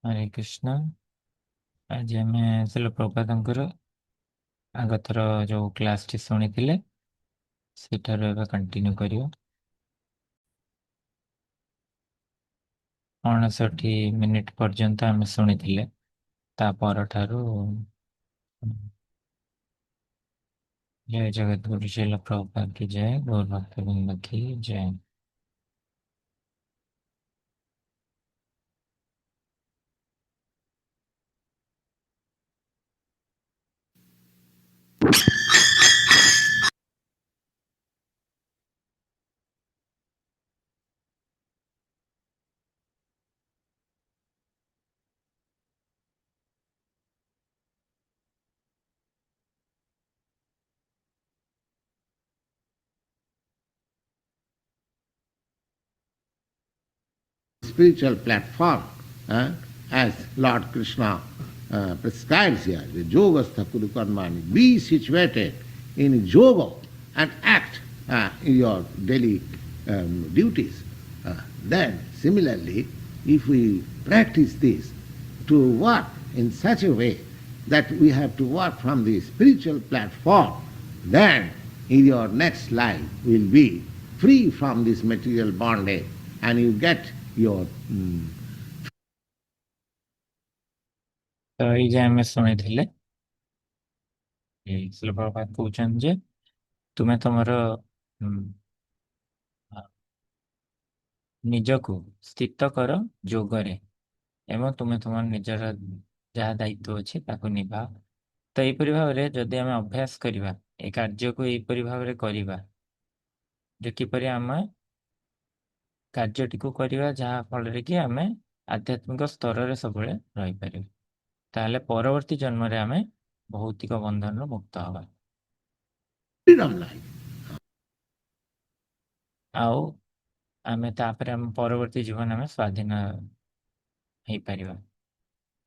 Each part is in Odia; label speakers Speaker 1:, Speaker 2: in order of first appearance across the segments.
Speaker 1: ହରେ କୃଷ୍ଣ। ଆଜି ଆମେ ଶିଲ ପ୍ରଭୁପାଦଙ୍କର ଆଗଥର ଯୋଉ କ୍ଲାସଟି ଶୁଣିଥିଲେ ସେଠାରୁ ଏବେ କଣ୍ଟିନ୍ୟୁ କରିବା। 59 ମିନିଟ ପର୍ଯ୍ୟନ୍ତ ଆମେ ଶୁଣିଥିଲେ। ତା ପରଠାରୁ ଜୟ ଜଗଦ୍ଗୁରୁ ଶିଲ ପ୍ରଭୁପାଦ की जय, गौर भक्तवृंद की जय।
Speaker 2: Spiritual platform, as Lord Krishna prescribes here, the yogastha kudu karmani, be situated in yoga and act in your daily duties. Then, similarly, if we practice this to work in such a way that we have to work from the spiritual platform, then in your next life will be free from this material bondage and you get your
Speaker 1: तो ଏଇ ଯେ ଆମେ ଶୁଣିଥିଲେ ଶିଲ ପ୍ରଭୁପାଦ କହୁଛନ୍ତି ଯେ ତୁମେ ତମର ନିଜକୁ ସ୍ଥିତ କର ଯୋଗରେ ଏବଂ ତୁମେ ତୁମର ନିଜର ଯାହା ଦାୟିତ୍ୱ ଅଛି ତାକୁ ନିଭାଅ। ତ ଏହିପରି ଭାବରେ ଯଦି ଆମେ ଅଭ୍ୟାସ କରିବା ଏ କାର୍ଯ୍ୟକୁ ଏହିପରି ଭାବରେ କରିବା ଯେ କିପରି ଆମେ କାର୍ଯ୍ୟଟିକୁ କରିବା ଯାହା ଫଳରେ କି ଆମେ ଆଧ୍ୟାତ୍ମିକ ସ୍ତରରେ ସବୁବେଳେ ରହିପାରିବା, ତାହେଲେ ପରବର୍ତ୍ତୀ ଜନ୍ମରେ ଆମେ ଭୌତିକ ବନ୍ଧନରୁ ମୁକ୍ତ ହବା
Speaker 2: freedom life.
Speaker 1: ଆଉ ଆମେ ତାପରେ ଆମ ପରବର୍ତ୍ତୀ ଜୀବନ ଆମେ ସ୍ୱାଧୀନ ହେଇପାରିବା।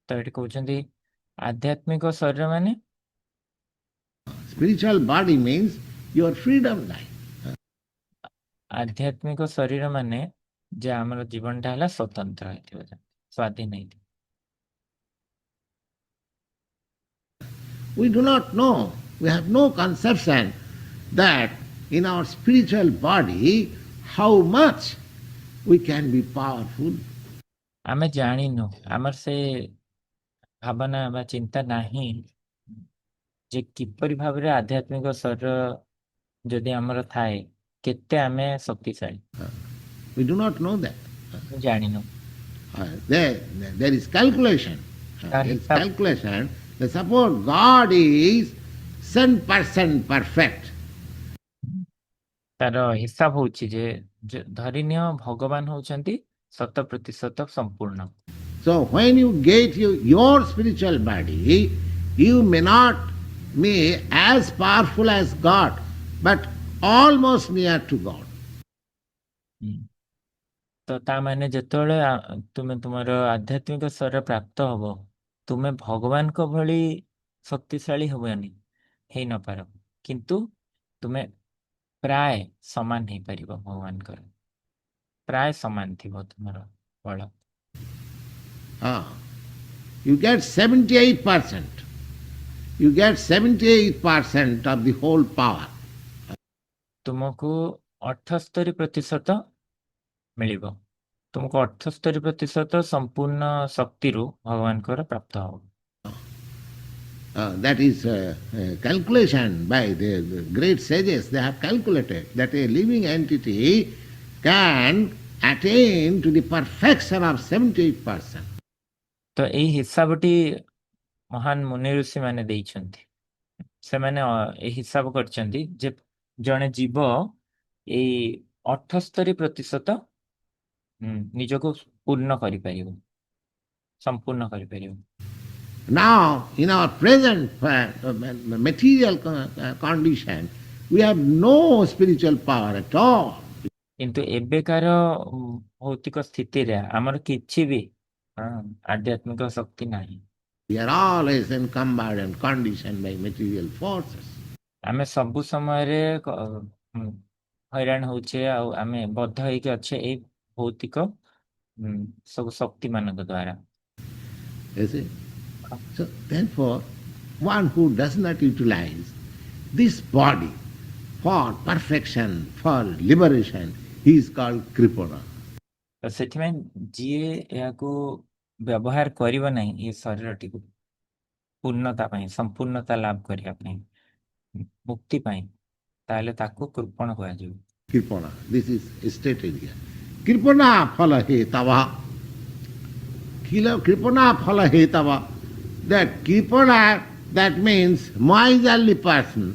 Speaker 1: ତ ଏଠି କହୁଛନ୍ତି ଆଧ୍ୟାତ୍ମିକ ଶରୀର ମାନେ
Speaker 2: Spiritual body means your freedom life.
Speaker 1: ଆଧ୍ୟାତ୍ମିକ ଶରୀର ମାନେ ଯେ ଆମର ଜୀବନଟା ହେଲା ସ୍ୱତନ୍ତ୍ର ହେଇଥିବ, ସ୍ୱାଧୀନ ହେଇଥିବ।
Speaker 2: We do not know, we have no conception that in our spiritual body how much we can be powerful.
Speaker 1: ଆମେ ଜାଣିନୁ, ଆମର ସେ ଭାବନା ବା ଚିନ୍ତା ନାହିଁ ଯେ କିପରି ଭାବରେ ଆଧ୍ୟାତ୍ମିକ ଶରୀର ଯଦି ଆମର ଥାଏ କେତେ ଆମେ ଶକ୍ତିଶାଳୀ,
Speaker 2: We do not know that.
Speaker 1: ଜାଣିନୁ।
Speaker 2: There is calculation. There is calculation that suppose God is 100% perfect.
Speaker 1: ତାର ହିସାବ ହଉଛି ଯେ ଧରିନିଅ ଭଗବାନ ହଉଛନ୍ତି 100% ସମ୍ପୂର୍ଣ୍ଣ।
Speaker 2: So when you get your spiritual body, you may not be as powerful as God, but almost near to God.
Speaker 1: ତ ତା ମାନେ ଯେତେବେଳେ ତୁମେ ତୁମର ଆଧ୍ୟାତ୍ମିକ ଶରୀର ପ୍ରାପ୍ତ ହବ ତୁମେ ଭଗବାନଙ୍କ ଭଳି ଶକ୍ତିଶାଳୀ ହବନି, ହେଇନପାର, କିନ୍ତୁ ତୁମେ ପ୍ରାୟ ସମାନ ହେଇପାରିବ ଭଗବାନଙ୍କର, ପ୍ରାୟ ସମାନ ଥିବ ତୁମର ବଳ।
Speaker 2: You get 78%. You get 78% of the whole power.
Speaker 1: ତୁମକୁ 78% ମିଳିବ, ତୁମକୁ 78% ସମ୍ପୂର୍ଣ୍ଣ ଶକ୍ତିରୁ ଭଗବାନଙ୍କର ପ୍ରାପ୍ତ ହବ।
Speaker 2: That is calculation by the great sages. They have calculated that a living entity can attain to the perfection of 78%.
Speaker 1: ତ ଏଇ ହିସାବଟି ମହାନ ମୁନି ଋଷି ମାନେ ଦେଇଛନ୍ତି, ସେମାନେ ଏଇ ହିସାବ କରିଛନ୍ତି ଯେ ଜଣେ ଜୀବ ଏଇ 78% ନିଜକୁ ପୂର୍ଣ୍ଣ କରିପାରିବ, ସମ୍ପୂର୍ଣ୍ଣ କରିପାରିବ।
Speaker 2: Now, in our present material condition, we have no spiritual power at all.
Speaker 1: କିନ୍ତୁ ଏବେକାର ଭୌତିକ ସ୍ଥିତିରେ ଆମର କିଛି ବି ଆଧ୍ୟାତ୍ମିକ ଶକ୍ତି ନାହିଁ।
Speaker 2: We are always encumbered and conditioned by material forces.
Speaker 1: ଆମେ ସବୁ ସମୟରେ ହଇରାଣ ହଉଛେ ଆଉ ଆମେ ବଦ୍ଧ ହେଇକି ଅଛେ ଏଇ ଭୌତିକ ସବୁ ଶକ୍ତି ମାନଙ୍କ ଦ୍ୱାରା।
Speaker 2: You see? So therefore, one who does not utilize this body for perfection, for liberation, he is called Kripana.
Speaker 1: ତ ସେଥିପାଇଁ ଯିଏ ଏହାକୁ ବ୍ୟବହାର କରିବ ନାହିଁ ଏ ଶରୀରଟିକୁ ପୂର୍ଣ୍ଣତା ପାଇଁ, ସମ୍ପୂର୍ଣ୍ଣତା ଲାଭ କରିବା ପାଇଁ, ମୁକ୍ତି ପାଇଁ, ତାହେଲେ ତାକୁ କୃପଣ କୁହାଯିବ।
Speaker 2: Kripana. This is stated here. Kripana phala hetava. Kripana phala hetava. That Kripana, that means miserly person.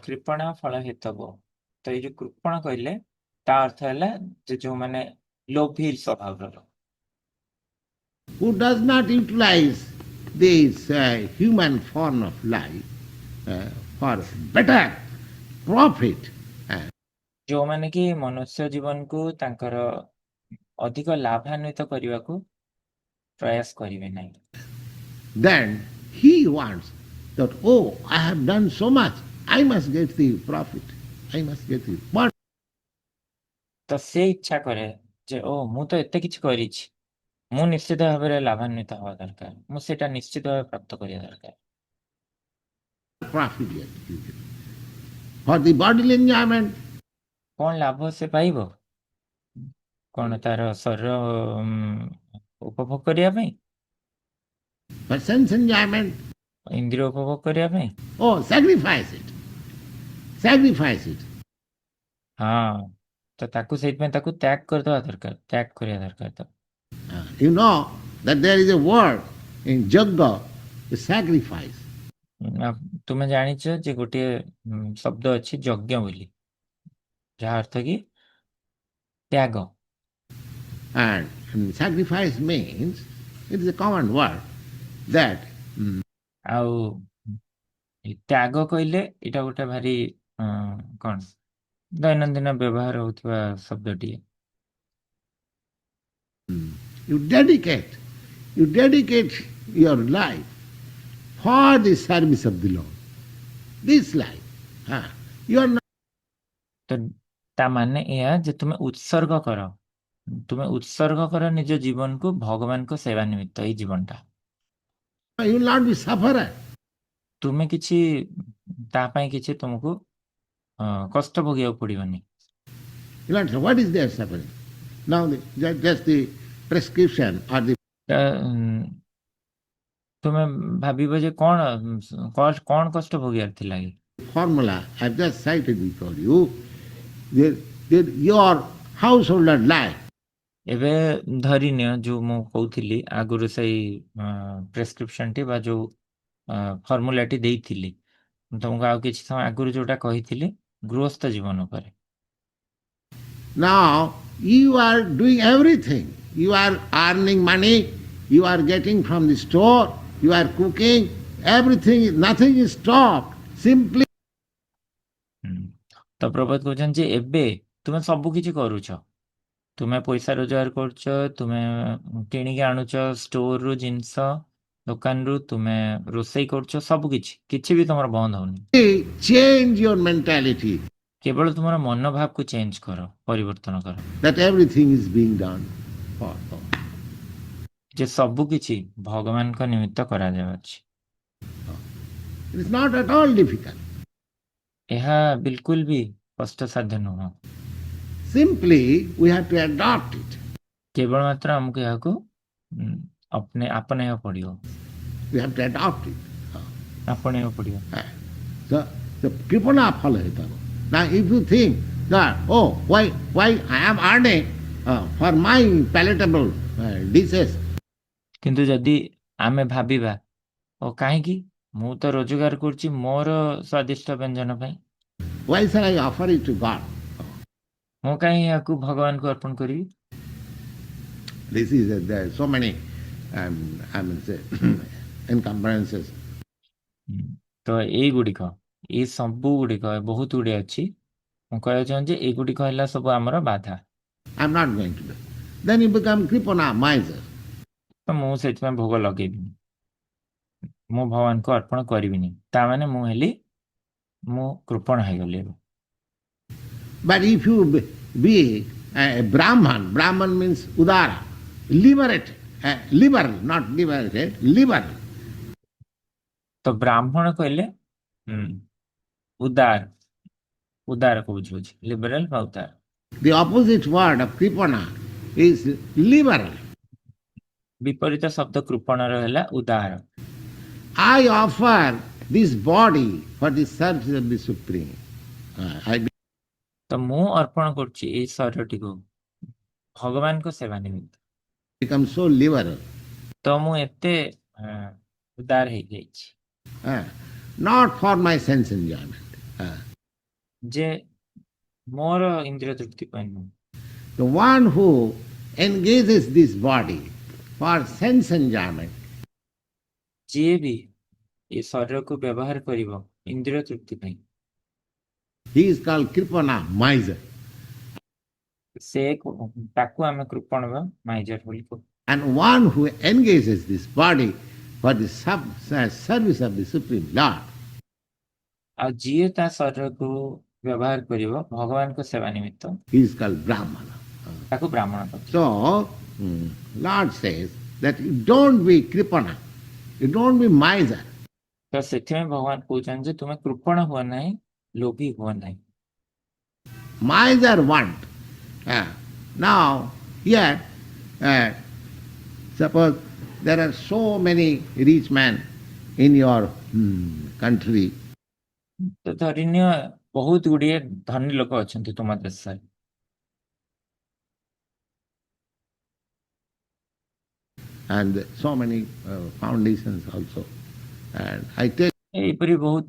Speaker 1: କୃପଣା ଫଳ ହେତବ। ତ ଏଇ ଯୋଉ କୃପଣ କହିଲେ ତା ଅର୍ଥ ହେଲା ଯେ ଯୋଉମାନେ ଲୋଭୀ ସ୍ୱଭାବର,
Speaker 2: Who does not utilize this human form of life for better profit.
Speaker 1: ଯୋଉମାନେ କି ମନୁଷ୍ୟ ଜୀବନକୁ ତାଙ୍କର ଅଧିକ ଲାଭାନ୍ୱିତ କରିବାକୁ ପ୍ରୟାସ କରିବେ ନାହିଁ।
Speaker 2: Then he wants that, oh, I have done so much, I must get the profit. I must get the. But
Speaker 1: ତ ସେ ଇଚ୍ଛା କରେ ଯେ ଓ ମୁଁ ତ ଏତେ କିଛି କରିଛି, ମୁଁ ନିଶ୍ଚିତ ଭାବରେ ଲାଭାନ୍ୱିତ ହବା ଦରକାର, ମୁଁ ସେଇଟା ନିଶ୍ଚିତ ଭାବେ ପ୍ରାପ୍ତ କରିବା ଦରକାର।
Speaker 2: profit yet you get. For the bodily enjoyment,
Speaker 1: କଣ ଲାଭ ସେ ପାଇବ? କଣ ତାର ଶରୀର ଉପଭୋଗ କରିବା ପାଇଁ,
Speaker 2: for sense enjoyment,
Speaker 1: ଇନ୍ଦ୍ରିୟ ଉପଭୋଗ କରିବା ପାଇଁ?
Speaker 2: oh, sacrifice it. Sacrifice it.
Speaker 1: ହଁ, ତ ତାକୁ ସେଇଥିପାଇଁ ତାକୁ ତ୍ୟାଗ କରିଦେବା ଦରକାର, ତ୍ୟାଗ କରିବା ଦରକାର। ତ
Speaker 2: You know that there is a word in Jagga, a sacrifice.
Speaker 1: ତୁମେ ଜାଣିଛ ଯେ ଗୋଟିଏ ଶବ୍ଦ ଅଛି ଯଜ୍ଞ ବୋଲି, ଯାହା ଅର୍ଥ କି ତ୍ୟାଗ।
Speaker 2: And sacrifice means, it is a common word, that
Speaker 1: ଆଉ ତ୍ୟାଗ କହିଲେ ଏଇଟା ଗୋଟେ ଭାରି କଣ ଦୈନନ୍ଦିନ ବ୍ୟବହାର ହଉଥିବା ଶବ୍ଦଟିଏ।
Speaker 2: you dedicate your life for the service of the Lord. This life. You are not.
Speaker 1: ତ ତା ମାନେ ଏହା ଯେ ତୁମେ ଉତ୍ସର୍ଗ କର ନିଜ ଜୀବନକୁ ଭଗବାନଙ୍କ ସେବା ନିମିତ୍ତ। ଏଇ ଜୀବନଟା
Speaker 2: You will not be sufferer.
Speaker 1: ତୁମେ କିଛି ତା ପାଇଁ କିଛି ତୁମକୁ କଷ୍ଟ ଭୋଗିବାକୁ ପଡିବନି।
Speaker 2: You will not say, what is their suffering? Now, just the prescription or the
Speaker 1: ତୁମେ ଭାବିବ ଯେ କଣ କଷ୍ଟ ଭୋଗିବାର ଥିଲା କି?
Speaker 2: formula I have just cited before you, your householder life.
Speaker 1: ଏବେ ଧରିନିଅ ଯୋଉ ମୁଁ କହୁଥିଲି ଆଗରୁ ସେଇ ପ୍ରେସକ୍ରିପସନଟି ବା ଯୋଉ ଫର୍ମୁଲାଟି ଦେଇଥିଲି, ତମକୁ ଆଉ କିଛି ସମୟ ଆଗରୁ ଯୋଉଟା କହିଥିଲି ଗୃହସ୍ଥ ଜୀବନ ଉପରେ।
Speaker 2: Now you are doing everything. You are earning money, you are getting from the store, you are cooking, everything, nothing is stopped. Simply
Speaker 1: ତ ପ୍ରଭାତ କହୁଛନ୍ତି ଯେ ଏବେ ତୁମେ ସବୁ କିଛି କରୁଛ, ତୁମେ ପଇସା ରୋଜଗାର କରୁଛ, ତୁମେ କିଣିକି ଆଣୁଛ ଷ୍ଟୋରରୁ ଜିନିଷ, ଦୋକାନରୁ ତୁମେ ରୋଷେଇ କରୁଛ, ସବୁ କିଛି ବି ତମର ବନ୍ଦ ହଉନି।
Speaker 2: change your mentality
Speaker 1: କେବଳ ତୁମର ମନୋଭାବକୁ ଚେଞ୍ଜ କର, ପରିବର୍ତ୍ତନ କର,
Speaker 2: that everything is being done for God.
Speaker 1: ଯେ ସବୁ କିଛି ଭଗବାନଙ୍କ ନିମିତ୍ତ କରାଯାଉଛି।
Speaker 2: It is not at all difficult.
Speaker 1: ଏହା ବିଲକୁଲ ବି କଷ୍ଟସାଧ୍ୟ ନୁହଁ।
Speaker 2: Simply we have to adopt it.
Speaker 1: କେବଳ ମାତ୍ର ଆମକୁ ଏହାକୁ ଆପଣେଇବାକୁ ପଡିବ।
Speaker 2: We have to adopt it.
Speaker 1: ଆପଣେଇବାକୁ ପଡିବ।
Speaker 2: So kripana phala hetava. Now if you think that, oh, why I am earning for my palatable dishes.
Speaker 1: କିନ୍ତୁ ଯଦି ଆମେ ଭାବିବା ଓ କାହିଁକି ମୁଁ ତ ରୋଜଗାର କରୁଛି ମୋର ସ୍ୱାଦିଷ୍ଟ ବ୍ୟଞ୍ଜନ ପାଇଁ,
Speaker 2: Why shall I offer it to God?
Speaker 1: ମୁଁ କାହିଁ ଏହାକୁ ଭଗବାନଙ୍କୁ ଅର୍ପଣ କରିବି?
Speaker 2: This is there are so many encumbrances.
Speaker 1: ତ ଏଇଗୁଡ଼ିକ ଏଇ ସବୁ ଗୁଡ଼ିକ ବହୁତ ଗୁଡ଼ିଏ ଅଛି। ମୁଁ କହିବାକୁ ଚାହୁଁଛି ଏଇଗୁଡ଼ିକ ହେଲା ସବୁ ଆମର ବାଧା।
Speaker 2: I am not going to do. Then you become kripana, miser.
Speaker 1: ତ ମୁଁ ସେଥିପାଇଁ ଭୋଗ ଲଗେଇବିନି, ମୁଁ ଭଗବାନଙ୍କୁ ଅର୍ପଣ କରିବିନି, ତା ମାନେ ମୁଁ କୃପଣ ହେଇଗଲି।
Speaker 2: But if you be a Brahman means udara, liberated, liberal, not liberated, liberal.
Speaker 1: तो ब्राह्मण कहले उदार, उदार को बुझुछि, लिबरल बा उदार।
Speaker 2: The opposite word of Kripana is liberal.
Speaker 1: विपरीत शब्द कृपण रहला उदार।
Speaker 2: I offer this body for the service of the Supreme. I
Speaker 1: तो मु अर्पण करछि ए शरीरटी को भगवान को सेवा निमित्त।
Speaker 2: become so liberal.
Speaker 1: तो मु एते उदार हे जाइछि
Speaker 2: Not for my sense enjoyment.
Speaker 1: जे मोर इंद्रिय तृप्ति ପାଇଁ ନୁହଁ।
Speaker 2: The one who engages this body for sense enjoyment,
Speaker 1: ଯିଏ ବି ଏ ଶରୀରକୁ ବ୍ୟବହାର କରିବ ଇନ୍ଦ୍ରିୟ ତୃପ୍ତି ପାଇଁ,
Speaker 2: he is called Kripana, miser.
Speaker 1: ସେ ତାକୁ ଆମେ କୃପଣ ବା ମାଇଜର ବୋଲି କହୁ।
Speaker 2: And one who engages this body for the service of the Supreme Lord,
Speaker 1: ଆଉ ଯିଏ ତା ଶରୀରକୁ ବ୍ୟବହାର କରିବ ଭଗବାନଙ୍କ ସେବା ନିମିତ୍ତ,
Speaker 2: he is called Brahmana.
Speaker 1: ତାକୁ ବ୍ରାହ୍ମଣ କହୁ।
Speaker 2: So, Lord says that you don't be Kripana, you don't be miser.
Speaker 1: ତ ସେଥିପାଇଁ ଭଗବାନ କହୁଛନ୍ତି ଯେ ତୁମେ କୃପଣ ହୁଅ ନାହିଁ, ଲୋଭୀ ହୁଅ ନାହିଁ।
Speaker 2: Miser want. Now, here, suppose there are so many rich men in your country.
Speaker 1: ତ ଧରିନିଅ ବହୁତ ଗୁଡିଏ ଧନୀ ଲୋକ ଅଛନ୍ତି ତୁମ ଦେଶରେ,
Speaker 2: And so many foundations also. And I take
Speaker 1: ଏହିପରି ବହୁତ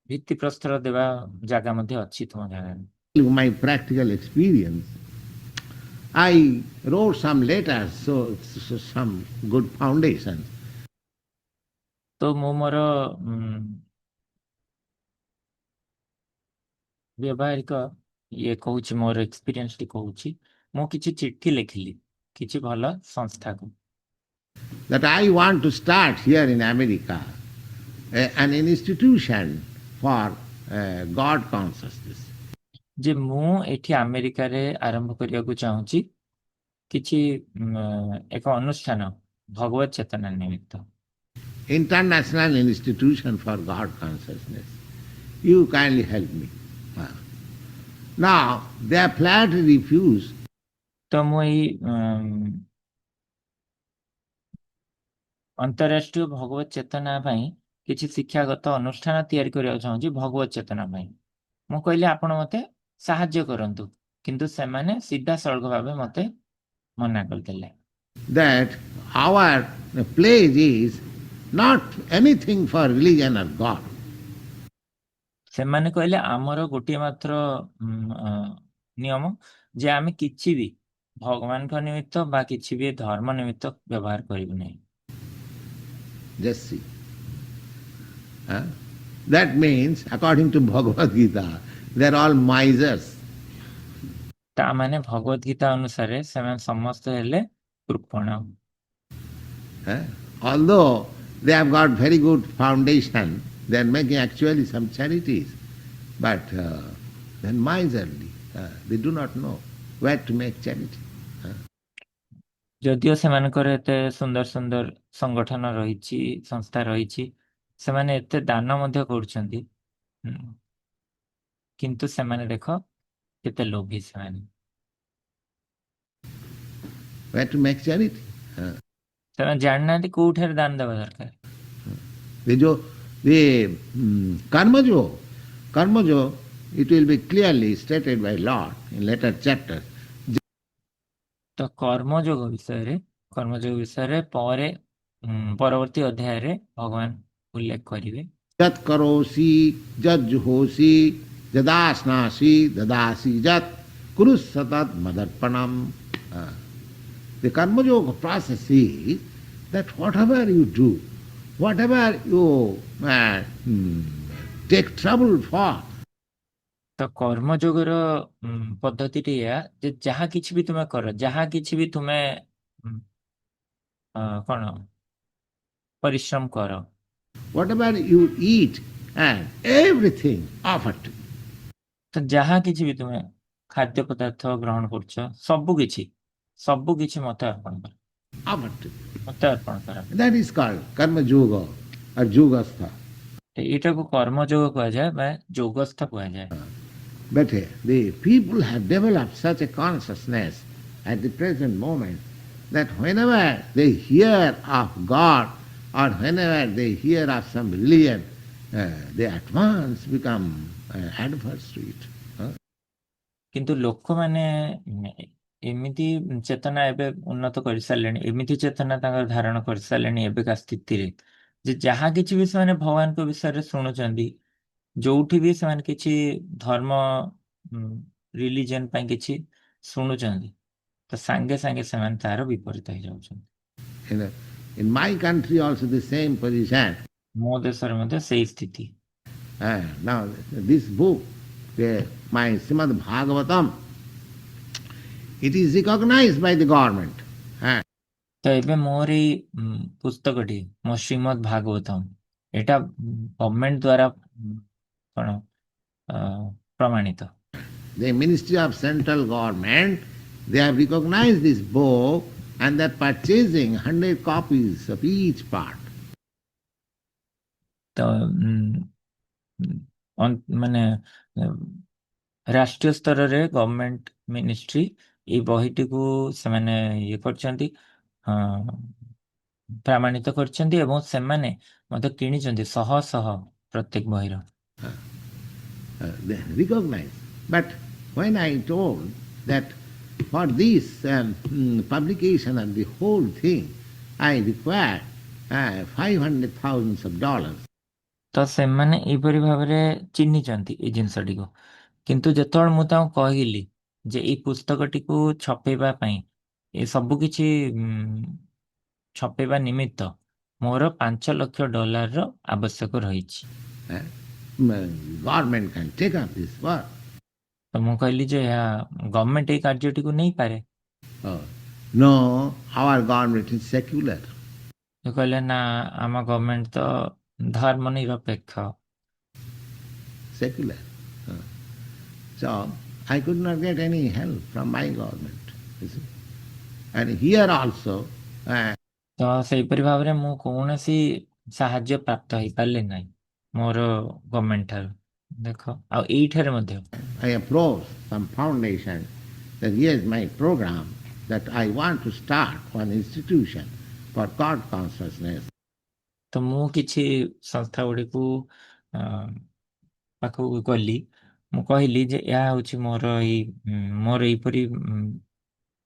Speaker 1: ଭିତ୍ତିପ୍ରସ୍ତର ଦେବା ଜାଗା ମଧ୍ୟ ଅଛି ତୁମ ଜାଗାରେ।
Speaker 2: my practical experience. I wrote some letters, so some good foundations.
Speaker 1: ତ ମୁଁ ମୋର ବ୍ୟବହାରିକ ଇଏ କହୁଛି, ମୋର ଏକ୍ସପିରିଏନ୍ସ ଟି କହୁଛି। ମୁଁ କିଛି ଚିଠି ଲେଖିଲି କିଛି ଭଲ ସଂସ୍ଥାକୁ,
Speaker 2: That I want to start here in America an institution for God consciousness.
Speaker 1: ଯେ ମୁଁ ଏଠି ଆମେରିକାରେ ଆରମ୍ଭ କରିବାକୁ ଚାହୁଁଛି କିଛି ଏକ ଅନୁଷ୍ଠାନ ଭଗବତ ଚେତନା ନିମିତ୍ତ,
Speaker 2: International institution for God consciousness. You kindly help me. Now, they are flatly refused.
Speaker 1: ତ ମୁଁ ଏଇ ଅନ୍ତରାଷ୍ଟ୍ରୀୟ ଭଗବତ ଚେତନା ପାଇଁ କିଛି ଶିକ୍ଷାଗତ ଅନୁଷ୍ଠାନ ତିଆରି କରିବାକୁ ଚାହୁଁଛି ଭଗବତ ଚେତନା ପାଇଁ। ମୁଁ କହିଲି ଆପଣ ମତେ ସାହାଯ୍ୟ କରନ୍ତୁ, କିନ୍ତୁ ସେମାନେ ସିଧାସଳଖ ଭାବେ ମତେ ମନା କରିଦେଲେ।
Speaker 2: That our pledge is not anything for religion or God.
Speaker 1: ସେମାନେ କହିଲେ ଆମର ଗୋଟିଏ ମାତ୍ର ନିୟମ ଯେ ଆମେ କିଛି ବି ଭଗବାନଙ୍କ ନିମିତ୍ତ ବା କିଛି ବି ଧର୍ମ ନିମିତ୍ତ ବ୍ୟବହାର କରିବୁ ନାହିଁ।
Speaker 2: Just see. That means, according to Bhagavad Gita, they are all misers.
Speaker 1: ତା ମାନେ ଭଗବତ ଗୀତା ଅନୁସାରେ ସେମାନେ ସମସ୍ତେ ହେଲେ କୃପଣ।
Speaker 2: Although they have got very good foundation, they are making actually some charities, but they are miserly. They do not know where to make charity.
Speaker 1: ଯଦିଓ ସେମାନଙ୍କର ଏତେ ସୁନ୍ଦର ସୁନ୍ଦର ସଂଗଠନ ରହିଛି, ସଂସ୍ଥା ରହିଛି, ସେମାନେ ଏତେ ଦାନ ମଧ୍ୟ କରୁଛନ୍ତି, କିନ୍ତୁ ସେମାନେ ଦେଖ କେତେ ଲୋଭୀ ସେମାନେ।
Speaker 2: Where to make charity?
Speaker 1: ସେମାନେ ଜାଣିନାହାନ୍ତି କୋଉଠାରେ ଦାନ ଦେବା ଦରକାର।
Speaker 2: The karmajo, it will be clearly stated by Lord in later chapters.
Speaker 1: ତ କର୍ମଯୋଗ ବିଷୟରେ ପରେ ପରବର୍ତ୍ତୀ ଅଧ୍ୟାୟରେ ଭଗବାନ ଉଲ୍ଲେଖ କରିବେ।
Speaker 2: Jat karosi, jat juhosi, jadasnasi, dadasi jat, kurus satat madarpanam. The karma yoga process is that whatever you do, whatever you take trouble for,
Speaker 1: ତ କର୍ମଯୋଗର ପଦ୍ଧତିଟି ଏଇଆ ଯେ ଯାହା କିଛି ବି ତୁମେ କର, ଯାହା କିଛି ବି ତୁମେ କଣ ପରିଶ୍ରମ କର,
Speaker 2: whatever you eat, and everything offered to you.
Speaker 1: ତ ଯାହା କିଛି ବି ତୁମେ ଖାଦ୍ୟ ପଦାର୍ଥ ଗ୍ରହଣ କରୁଛ, ସବୁ କିଛି ସବୁ କିଛି ମତେ ଅର୍ପଣ କର,
Speaker 2: Offer to.
Speaker 1: ମତେ ଅର୍ପଣ କର।
Speaker 2: That is called karma yoga or yogastha.
Speaker 1: ଏଇଟାକୁ କର୍ମଯୋଗ କୁହାଯାଏ ବା ଯୋଗସ୍ଥ କୁହାଯାଏ।
Speaker 2: But the people have developed such a consciousness at the present moment that whenever they hear of God or whenever they hear of some religion, they at once become adverse to it.
Speaker 1: କିନ୍ତୁ ଲୋକମାନେ ଏମିତି ଚେତନା ଏବେ ଉନ୍ନତ କରିସାରିଲେଣି, ଏମିତି ଚେତନା ତାଙ୍କର ଧାରଣ କରିସାରିଲେଣି ଏବେକା ସ୍ଥିତିରେ, ଯେ ଯାହା କିଛି ବି ସେମାନେ ଭଗବାନଙ୍କ ବିଷୟରେ ଶୁଣୁଛନ୍ତି, ଯୋଉଠି ବି ସେମାନେ କିଛି ଧର୍ମ ରିଲିଜିୟନ ପାଇଁ କିଛି ଶୁଣୁଛନ୍ତି, ତ ସାଙ୍ଗେ ସାଙ୍ଗେ ସେମାନେ ତାର ବିପରୀତ ହେଇଯାଉଛନ୍ତି।
Speaker 2: In, in my country also the same position.
Speaker 1: ମୋ ଦେଶରେ ମଧ୍ୟ ସେଇ ସ୍ଥିତି।
Speaker 2: Now this book, my Srimad Bhagavatam, it is recognized by the government.
Speaker 1: ତ ଏବେ ମୋର ଏଇ ପୁସ୍ତକଟି, ମୋ ଶ୍ରୀମଦ୍ ଭାଗବତମ୍, ଏଇଟା ଗଭର୍ଣମେଣ୍ଟ ଦ୍ୱାରା କଣ ପ୍ରମାଣିତ।
Speaker 2: The Ministry of Central Government, they have recognized this book and they are purchasing 100 copies of each part.
Speaker 1: ତ ମାନେ ରାଷ୍ଟ୍ରୀୟ ସ୍ତରରେ ଗଭର୍ଣମେଣ୍ଟ ମିନିଷ୍ଟ୍ରି ଏଇ ବହିଟିକୁ ସେମାନେ ଇଏ କରିଛନ୍ତି, ପ୍ରମାଣିତ କରିଛନ୍ତି ଏବଂ ସେମାନେ ମଧ୍ୟ କିଣିଛନ୍ତି ଶହ ଶହ ପ୍ରତ୍ୟେକ ବହିର।
Speaker 2: They recognize. But when I told that for this publication of the whole thing, I require $500,000.
Speaker 1: ତ ସେମାନେ ଏଇପରି ଭାବରେ ଚିହ୍ନିଛନ୍ତି ଏଇ ଜିନିଷଟିକୁ। କିନ୍ତୁ ଯେତେବେଳେ ମୁଁ ତାଙ୍କୁ କହିଲି ଯେ ଏଇ ପୁସ୍ତକଟିକୁ ଛପେଇବା ପାଇଁ, ଏ ସବୁ କିଛି ଛପେଇବା ନିମିତ୍ତ ମୋର $5,00,000 ଆବଶ୍ୟକ ରହିଛି।
Speaker 2: Government can take up this work.
Speaker 1: ତ ମୁଁ କହିଲି ଯେ ଏହା ଗଭର୍ଣମେଣ୍ଟ ଏଇ କାର୍ଯ୍ୟଟିକୁ ନେଇପାରେ।
Speaker 2: No, our government is secular.
Speaker 1: ସେ କହିଲେ ନା, ଆମ ଗଭର୍ଣମେଣ୍ଟ ତ ଧର୍ମ ନିରପେକ୍ଷ।
Speaker 2: Secular. So I could not get any help from my government. You see. And here also.
Speaker 1: ତ ସେହିପରି ଭାବରେ ମୁଁ କୌଣସି ସାହାଯ୍ୟ ପ୍ରାପ୍ତ ହେଇପାରିଲି ନାହିଁ ମୋର ଗଭର୍ଣମେଣ୍ଟ ଠାରୁ। ଦେଖ, ଆଉ ଏଇଠାରେ ମଧ୍ୟ
Speaker 2: I approached some foundation that here's my program that I want to start one institution for God consciousness.
Speaker 1: ତ ମୁଁ କିଛି ସଂସ୍ଥା ଗୁଡ଼ିକୁ ପାଖକୁ ଗଲି, ମୁଁ କହିଲି ଯେ ଏହା ହେଉଛି ମୋର ଏଇପରି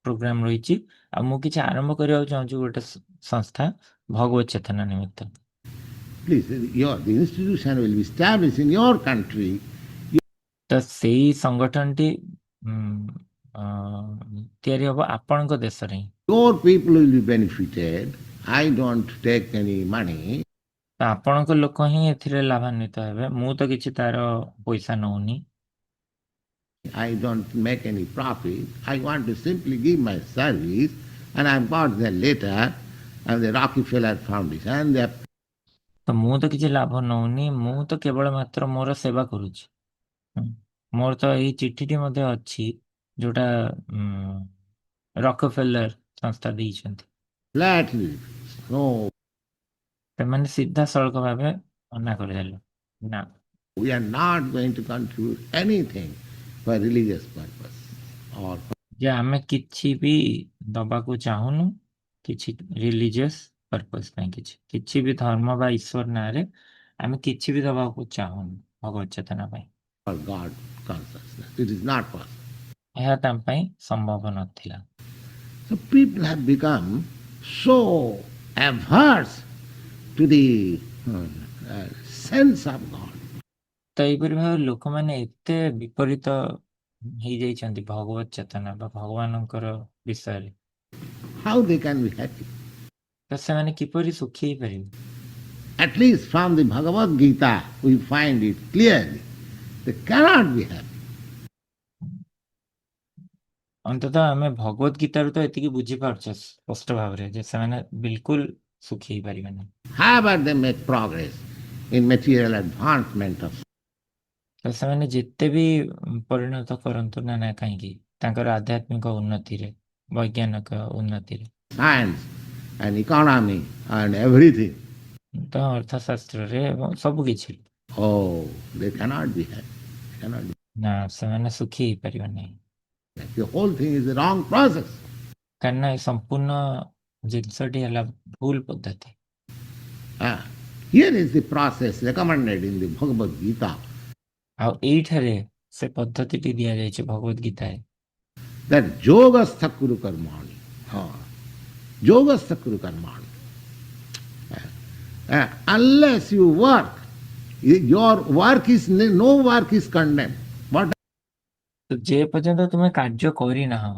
Speaker 1: ପ୍ରୋଗ୍ରାମ ରହିଛି, ଆଉ ମୁଁ କିଛି ଆରମ୍ଭ କରିବାକୁ ଚାହୁଁଛି ଗୋଟେ ସଂସ୍ଥା ଭଗବତ ଚେତନା ନିମିତ୍ତ।
Speaker 2: Please, the institution will be established in your country.
Speaker 1: ତ ସେଇ ସଂଗଠନଟି ତିଆରି ହବ ଆପଣଙ୍କ ଦେଶରେ ହିଁ।
Speaker 2: Your people will be benefited. I don't take any money.
Speaker 1: ତ ଆପଣଙ୍କ ଲୋକ ହିଁ ଏଥିରେ ଲାଭାନ୍ୱିତ ହେବେ, ମୁଁ ତ କିଛି ତାର ପଇସା ନଉନି।
Speaker 2: I don't make any profit. I want to simply give my service, and I've got the letter of the Rockefeller Foundation.
Speaker 1: ତ ମୁଁ ତ କିଛି ଲାଭ ନଉନି, ମୁଁ ତ କେବଳ ମାତ୍ର ମୋର ସେବା କରୁଛି। ମୋର ତ ଏଇ ଚିଠିଟି ମଧ୍ୟ ଅଛି ଯୋଉଟା ରକଫେଲର ସଂସ୍ଥା ଦେଇଛନ୍ତି। ସେମାନେ ସିଧାସଳଖ ଭାବେ ମନା କରିଦେଲେ, ନା,
Speaker 2: we are not going to contribute anything for religious purpose or
Speaker 1: ଯେ ଆମେ କିଛି ବି ଦବାକୁ ଚାହୁଁନୁ କିଛି ରିଲିଜିୟସ୍ ପର୍ପସ୍ ପାଇଁ, କିଛି ବି ଧର୍ମ ବା ଈଶ୍ୱର ନାଁରେ ଆମେ କିଛି ବି ଦବାକୁ ଚାହୁଁନୁ ଭଗବତ ଚେତନା ପାଇଁ।
Speaker 2: for God consciousness. It is not possible.
Speaker 1: ଏହା ତାଙ୍କ ପାଇଁ ସମ୍ଭବ ନଥିଲା।
Speaker 2: So people have become so averse to the sense of God.
Speaker 1: ତ ଏହିପରି ଭାବରେ ଲୋକମାନେ ଏତେ ବିପରୀତ ହେଇଯାଇଛନ୍ତି ଭଗବତ ଚେତନା ବା ଭଗବାନଙ୍କର ବିଷୟରେ,
Speaker 2: How they can be happy?
Speaker 1: ତ ସେମାନେ କିପରି ସୁଖୀ ହେଇପାରିବେ?
Speaker 2: At least from the Bhagavad Gita we find it clearly. They cannot be happy.
Speaker 1: ଅନ୍ତତଃ ଆମେ ଭଗବତ ଗୀତାରୁ ତ ଏତିକି ବୁଝିପାରୁଛେ ସ୍ପଷ୍ଟ ଭାବରେ ଯେ ସେମାନେ ବିଲକୁଲ ସୁଖୀ ହେଇପାରିବେନି।
Speaker 2: However they make progress in material advancement of.
Speaker 1: ତ ସେମାନେ ଯେତେ ବି ପରିଣତ କରନ୍ତୁ ନା କାହିଁକି ତାଙ୍କର ଆଧ୍ୟାତ୍ମିକ ଉନ୍ନତିରେ ବୈଜ୍ଞାନିକ ଉନ୍ନତିରେ।
Speaker 2: science and economy and everything.
Speaker 1: ତ ଅର୍ଥଶାସ୍ତ୍ରରେ ଏବଂ ସବୁ କିଛି।
Speaker 2: Oh, they cannot be happy. Cannot be.
Speaker 1: ନା ସେମାନେ ସୁଖୀ ହେଇପାରିବେ ନାହିଁ,
Speaker 2: The whole thing is the wrong process.
Speaker 1: କାରଣ ଏ ସମ୍ପୂର୍ଣ୍ଣ ଜିନିଷଟି ହେଲା ଭୁଲ ପଦ୍ଧତି।
Speaker 2: Ah, here is the process recommended in the Bhagavad Gita,
Speaker 1: ଆଉ ଏଇଠାରେ ସେ ପଦ୍ଧତିଟି ଦିଆଯାଇଛି ଭଗବତ ଗୀତାରେ,
Speaker 2: that yogastha kuru karmani. Ah, yogastha kuru karmani. Unless you work, your work is no work is condemned. What
Speaker 1: ତ ଯେ ପର୍ଯ୍ୟନ୍ତ ତୁମେ କାର୍ଯ୍ୟ କରିନାହଁ,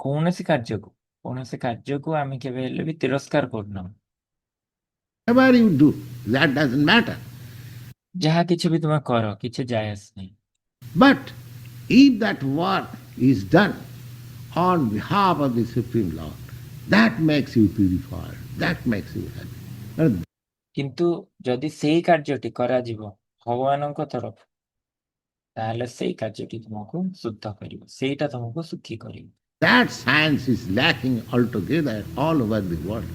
Speaker 1: କୌଣସି କାର୍ଯ୍ୟକୁ ଆମେ କେବେ ହେଲେ ବି ତିରସ୍କାର କରୁନାହୁଁ।
Speaker 2: whatever you do, that doesn't matter.
Speaker 1: ଯାହା କିଛି ବି ତୁମେ କର କିଛି ଯାଏ ଆସେ ନାହିଁ।
Speaker 2: But if that work is done on behalf of the Supreme Lord, that makes you purified, that makes you happy. And
Speaker 1: କିନ୍ତୁ ଯଦି ସେଇ କାର୍ଯ୍ୟଟି କରାଯିବ ଭଗବାନଙ୍କ ତରଫ, ତାହେଲେ ସେଇ କାର୍ଯ୍ୟଟି ତୁମକୁ ଶୁଦ୍ଧ କରିବ, ସେଇଟା ତୁମକୁ ସୁଖୀ କରିବ।
Speaker 2: that science is lacking altogether all over the world.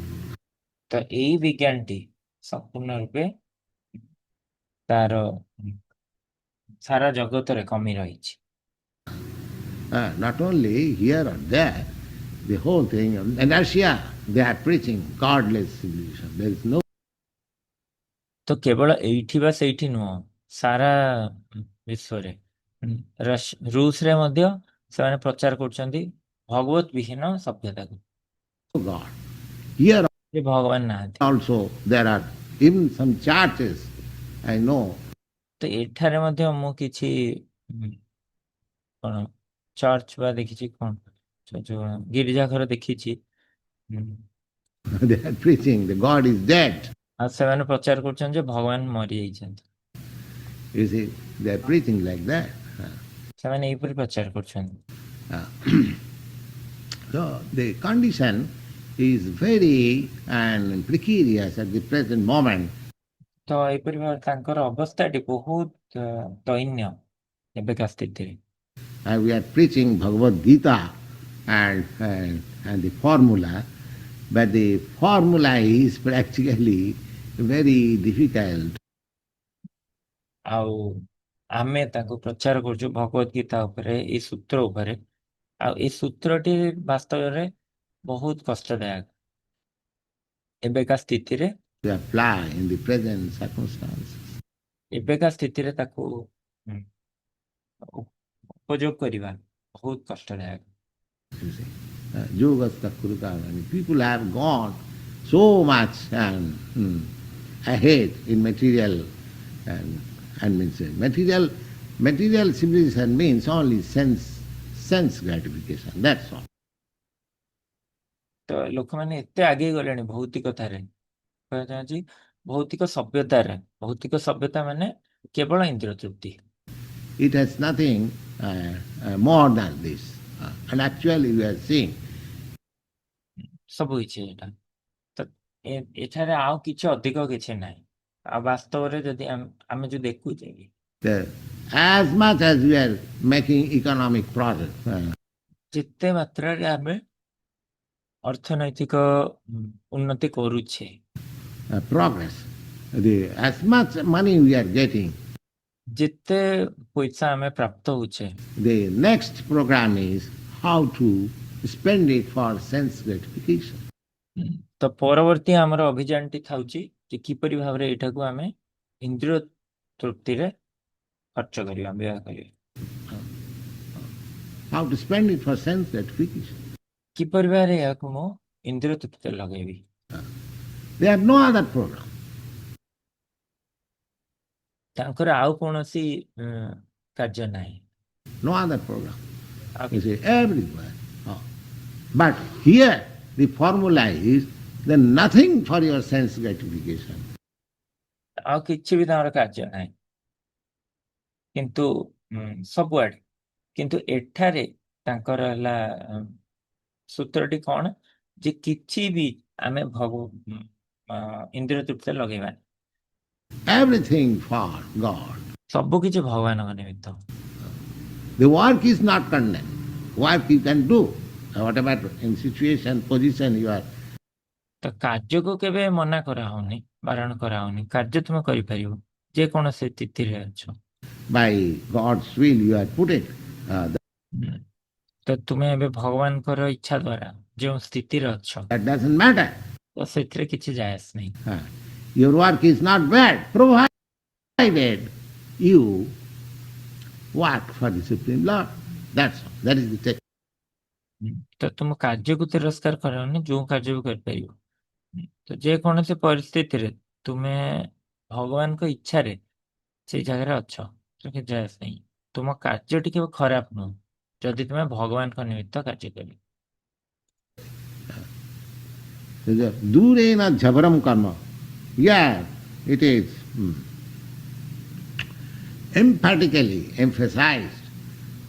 Speaker 1: ତ ଏଇ ବିଜ୍ଞାନଟି ସମ୍ପୂର୍ଣ୍ଣ ରୂପେ ତାର ସାରା ଜଗତରେ କମି ରହିଛି।
Speaker 2: Not only here or there, the whole thing, in Russia, they are preaching godless civilization. There is no
Speaker 1: ତ କେବଳ ଏଇଠି ବା ସେଇଠି ନୁହଁ, ସାରା ବିଶ୍ୱରେ ରୁଷରେ ମଧ୍ୟ ସେମାନେ ପ୍ରଚାର କରୁଛନ୍ତି ଭଗବତ ବିହୀନ ସଭ୍ୟତାକୁ,
Speaker 2: God. Here
Speaker 1: ଯେ ଭଗବାନ ନାହାନ୍ତି।
Speaker 2: also there are even some churches, I know,
Speaker 1: ତ ଏଠାରେ ମଧ୍ୟ ମୁଁ କିଛି କଣ ଚର୍ଚ୍ଚ ବା ଦେଖିଛି, କଣ ଯୋଉ ଗିର୍ଜାଘର ଦେଖିଛି,
Speaker 2: they are preaching the God is dead.
Speaker 1: ଆଉ ସେମାନେ ପ୍ରଚାର କରୁଛନ୍ତି ଯେ ଭଗବାନ ମରିଯାଇଛନ୍ତି।
Speaker 2: You see, they are preaching like that.
Speaker 1: ସେମାନେ ଏଇପରି ପ୍ରଚାର କରୁଛନ୍ତି।
Speaker 2: So the condition is very and precarious at the present moment.
Speaker 1: ତ ଏହିପରି ଭାବରେ ତାଙ୍କର ଅବସ୍ଥାଟି ବହୁତ ଦୈନ୍ୟ ଏବେକା ସ୍ଥିତିରେ।
Speaker 2: And we are preaching Bhagavad Gita and the formula, but the formula is practically very difficult.
Speaker 1: ଆଉ ଆମେ ତାଙ୍କୁ ପ୍ରଚାର କରୁଛୁ ଭଗବତ ଗୀତା ଉପରେ, ଏଇ ସୂତ୍ର ଉପରେ, ଆଉ ଏଇ ସୂତ୍ରଟି ବାସ୍ତବରେ ବହୁତ କଷ୍ଟଦାୟକ ଏବେକା ସ୍ଥିତିରେ।
Speaker 2: To apply in the present circumstances.
Speaker 1: ଏବେକା ସ୍ଥିତିରେ ତାକୁ ଉପଯୋଗ କରିବା ବହୁତ କଷ୍ଟଦାୟକ।
Speaker 2: You see, Yogastha Kurukarmani. People have gone so much ahead in material and means material civilization means only sense gratification. That's all.
Speaker 1: ତ ଲୋକମାନେ ଏତେ ଆଗେଇ ଗଲେଣି ଭୌତିକତାରେ, କୁହାଯାଉଛି ଭୌତିକ ସଭ୍ୟତା ମାନେ କେବଳ ଇନ୍ଦ୍ରିୟ ତୃପ୍ତି।
Speaker 2: It has nothing more than this. And actually we are seeing
Speaker 1: ସବୁ କିଛି ଏଇଟା, ତ ଏଠାରେ ଆଉ କିଛି ଅଧିକ କିଛି ନାହିଁ। ଆଉ ବାସ୍ତବରେ ଯଦି ଆମେ ଯୋଉ ଦେଖୁଛେ
Speaker 2: that as much as we are making economic progress,
Speaker 1: ଯେତେ ମାତ୍ରାରେ ଆମେ ଅର୍ଥନୈତିକ ଉନ୍ନତି କରୁଛେ,
Speaker 2: progress, as much money we are getting,
Speaker 1: ଯେତେ ପଇସା ଆମେ ପ୍ରାପ୍ତ ହଉଛେ,
Speaker 2: the next program is how to spend it for sense gratification.
Speaker 1: ତ ପରବର୍ତ୍ତୀ ଆମର ଅଭିଯାନଟି ଥାଉଛି ଯେ କିପରି ଭାବରେ ଏଇଟାକୁ ଆମେ ଇନ୍ଦ୍ରିୟ ତୃପ୍ତିରେ ଖର୍ଚ୍ଚ କରିବା, ବ୍ୟୟ କରିବା।
Speaker 2: How to spend it for sense gratification.
Speaker 1: କିପରି ଭାବରେ ଏହାକୁ ମୁଁ ଇନ୍ଦ୍ରିୟ ତୃପ୍ତିରେ ଲଗେଇବି।
Speaker 2: They have no other program.
Speaker 1: ତାଙ୍କର ଆଉ କୌଣସି କାର୍ଯ୍ୟ ନାହିଁ।
Speaker 2: No other program. You see, everywhere. But here the formula is then nothing for your sense gratification.
Speaker 1: ଆଉ କିଛି ବି ତାଙ୍କର କାର୍ଯ୍ୟ ନାହିଁ, କିନ୍ତୁ ସବୁଆଡେ। କିନ୍ତୁ ଏଠାରେ ତାଙ୍କର ହେଲା ସୂତ୍ରଟି କଣ, ଯେ କିଛି ବି ଆମେ ଇନ୍ଦ୍ରିୟ ତୃପ୍ତିରେ ଲଗେଇବାନି।
Speaker 2: Everything for God.
Speaker 1: ସବୁ କିଛି ଭଗବାନଙ୍କ ନିମିତ୍ତ।
Speaker 2: The work is not condemned. Work you can do. whatever in situation, position you are.
Speaker 1: ତ କାର୍ଯ୍ୟକୁ କେବେ ମନା କରାହଉନି, ବାରଣ କରାହଉନି। କାର୍ଯ୍ୟ ତୁମେ କରିପାରିବ ଯେକୌଣସି ସ୍ଥିତିରେ ଅଛ।
Speaker 2: By God's will you are put it.
Speaker 1: ହୁଁ। ତ ତୁମେ ଏବେ ଭଗବାନଙ୍କର ଇଚ୍ଛା ଦ୍ଵାରା ଯେଉଁ ସ୍ଥିତିରେ ଅଛ,
Speaker 2: That doesn't matter.
Speaker 1: ତ ସେଥିରେ କିଛି ଯାଏ ଆସ ନାହିଁ।
Speaker 2: Your work is not bad, provided you work for the Supreme Lord. That's all. That is the technique.
Speaker 1: ତ ତୁମ କାର୍ଯ୍ୟକୁ ତିରସ୍କାର କରାହଉନି, ଯେଉଁ କାର୍ଯ୍ୟ ବି କରିପାରିବ। ତ ଯେକୌଣସି ପରିସ୍ଥିତିରେ ତୁମେ ଭଗବାନଙ୍କ ଇଚ୍ଛାରେ ସେଇ ଜାଗାରେ ଅଛ, ତ କିଛି ଯାଏ ଆସ ନାହିଁ। ତୁମ କାର୍ଯ୍ୟ ଟିକେ ଖରାପ ନୁହଁ ଯଦି ତୁମେ ଭଗବାନଙ୍କ ନିମିତ୍ତ କାର୍ଯ୍ୟ କରିବ।
Speaker 2: Durena jhabaram karma. Yeah, it is emphatically emphasized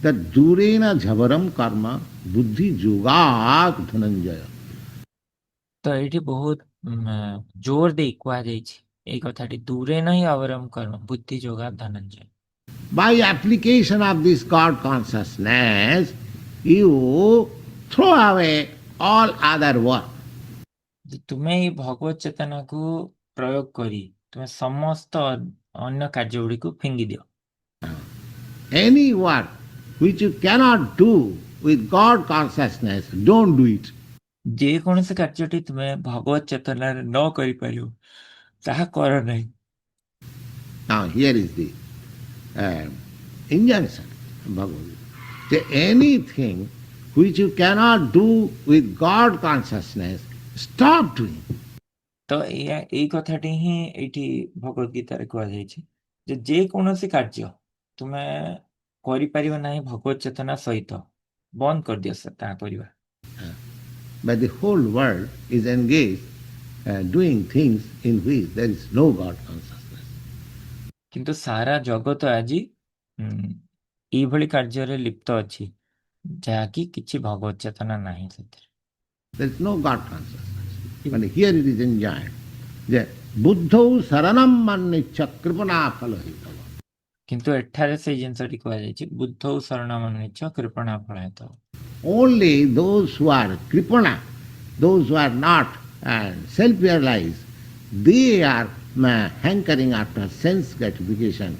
Speaker 2: that durena jhabaram karma buddhi yogat dhananjaya.
Speaker 1: ତ ଏଇଠି ବହୁତ ଜୋର ଦେଇ କୁହାଯାଇଛି ଏଇ କଥାଟି, ଦୂରେ ନାହିଁ ଅବରମ କର୍ମ ବୁଦ୍ଧି ଯୋଗା Dhananjay.
Speaker 2: By application of this God consciousness, you throw away all other work.
Speaker 1: ଯେ ତୁମେ ଏଇ ଭଗବତ ଚେତନାକୁ ପ୍ରୟୋଗ କରି ତୁମେ ସମସ୍ତ ଅନ୍ୟ କାର୍ଯ୍ୟ ଗୁଡ଼ିକୁ ଫିଙ୍ଗି ଦିଅ।
Speaker 2: Any work which you cannot do with God consciousness, don't do it.
Speaker 1: ଯେକୌଣସି କାର୍ଯ୍ୟଟି ତୁମେ ଭଗବତ ଚେତନାରେ ନ କରିପାରିବ ତାହା କର ନାହିଁ।
Speaker 2: Now here is the injunction of Bhagavad Gita. Say, anything which you cannot do with God consciousness, stop doing.
Speaker 1: ତ ଏଇ କଥାଟି ହିଁ ଏଇଠି ଭଗବତ ଗୀତାରେ କୁହାଯାଇଛି ଯେ ଯେକୌଣସି କାର୍ଯ୍ୟ ତୁମେ କରିପାରିବ ନାହିଁ ଭଗବତ ଚେତନା ସହିତ, ବନ୍ଦ କରିଦିଅ ତାହା କରିବା।
Speaker 2: But the whole world is engaged doing things in which there is no God consciousness.
Speaker 1: କିନ୍ତୁ ସାରା ଜଗତ ଆଜି ଏଇଭଳି କାର୍ଯ୍ୟରେ ଲିପ୍ତ ଅଛି ଯାହାକି କିଛି ଭଗବତ ଚେତନା ନାହିଁ ସେଥିରେ।
Speaker 2: There is no God consciousness. But here it is enjoined. That buddhau saranam mannicha kripana phalahitava.
Speaker 1: କିନ୍ତୁ ଏଠାରେ ସେଇ ଜିନିଷଟି କୁହାଯାଇଛି, ବୁଦ୍ଧୌ ଶରଣମନ୍ନିଚ୍ଛ କୃପଣା ଫଳହେତଃ।
Speaker 2: Only those who are kripana, those who are not self-realized, they are hankering after sense gratification.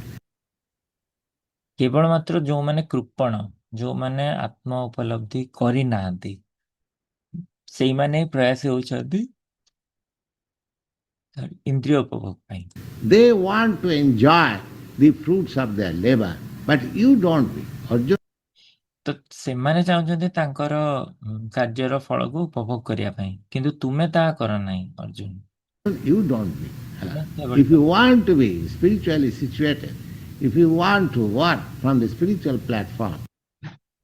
Speaker 1: କେବଳ ମାତ୍ର ଯେଉଁମାନେ କୃପଣ, ଯେଉଁମାନେ ଆତ୍ମ ଉପଲବ୍ଧି କରିନାହାନ୍ତି, ସେଇମାନେ ପ୍ରୟାସ ହେଉଛନ୍ତି ଇନ୍ଦ୍ରିୟ ଉପଭୋଗ ପାଇଁ।
Speaker 2: They want to enjoy the fruits of their labor, but you don't be. Arjuna,
Speaker 1: ତ ସେମାନେ ଚାହୁଁଛନ୍ତି ତାଙ୍କର କାର୍ଯ୍ୟର ଫଳକୁ ଉପଭୋଗ କରିବା ପାଇଁ, କିନ୍ତୁ ତୁମେ ତାହା କର ନାହିଁ Arjun.
Speaker 2: you don't be. If you want to be spiritually situated, if you want to work from the spiritual platform,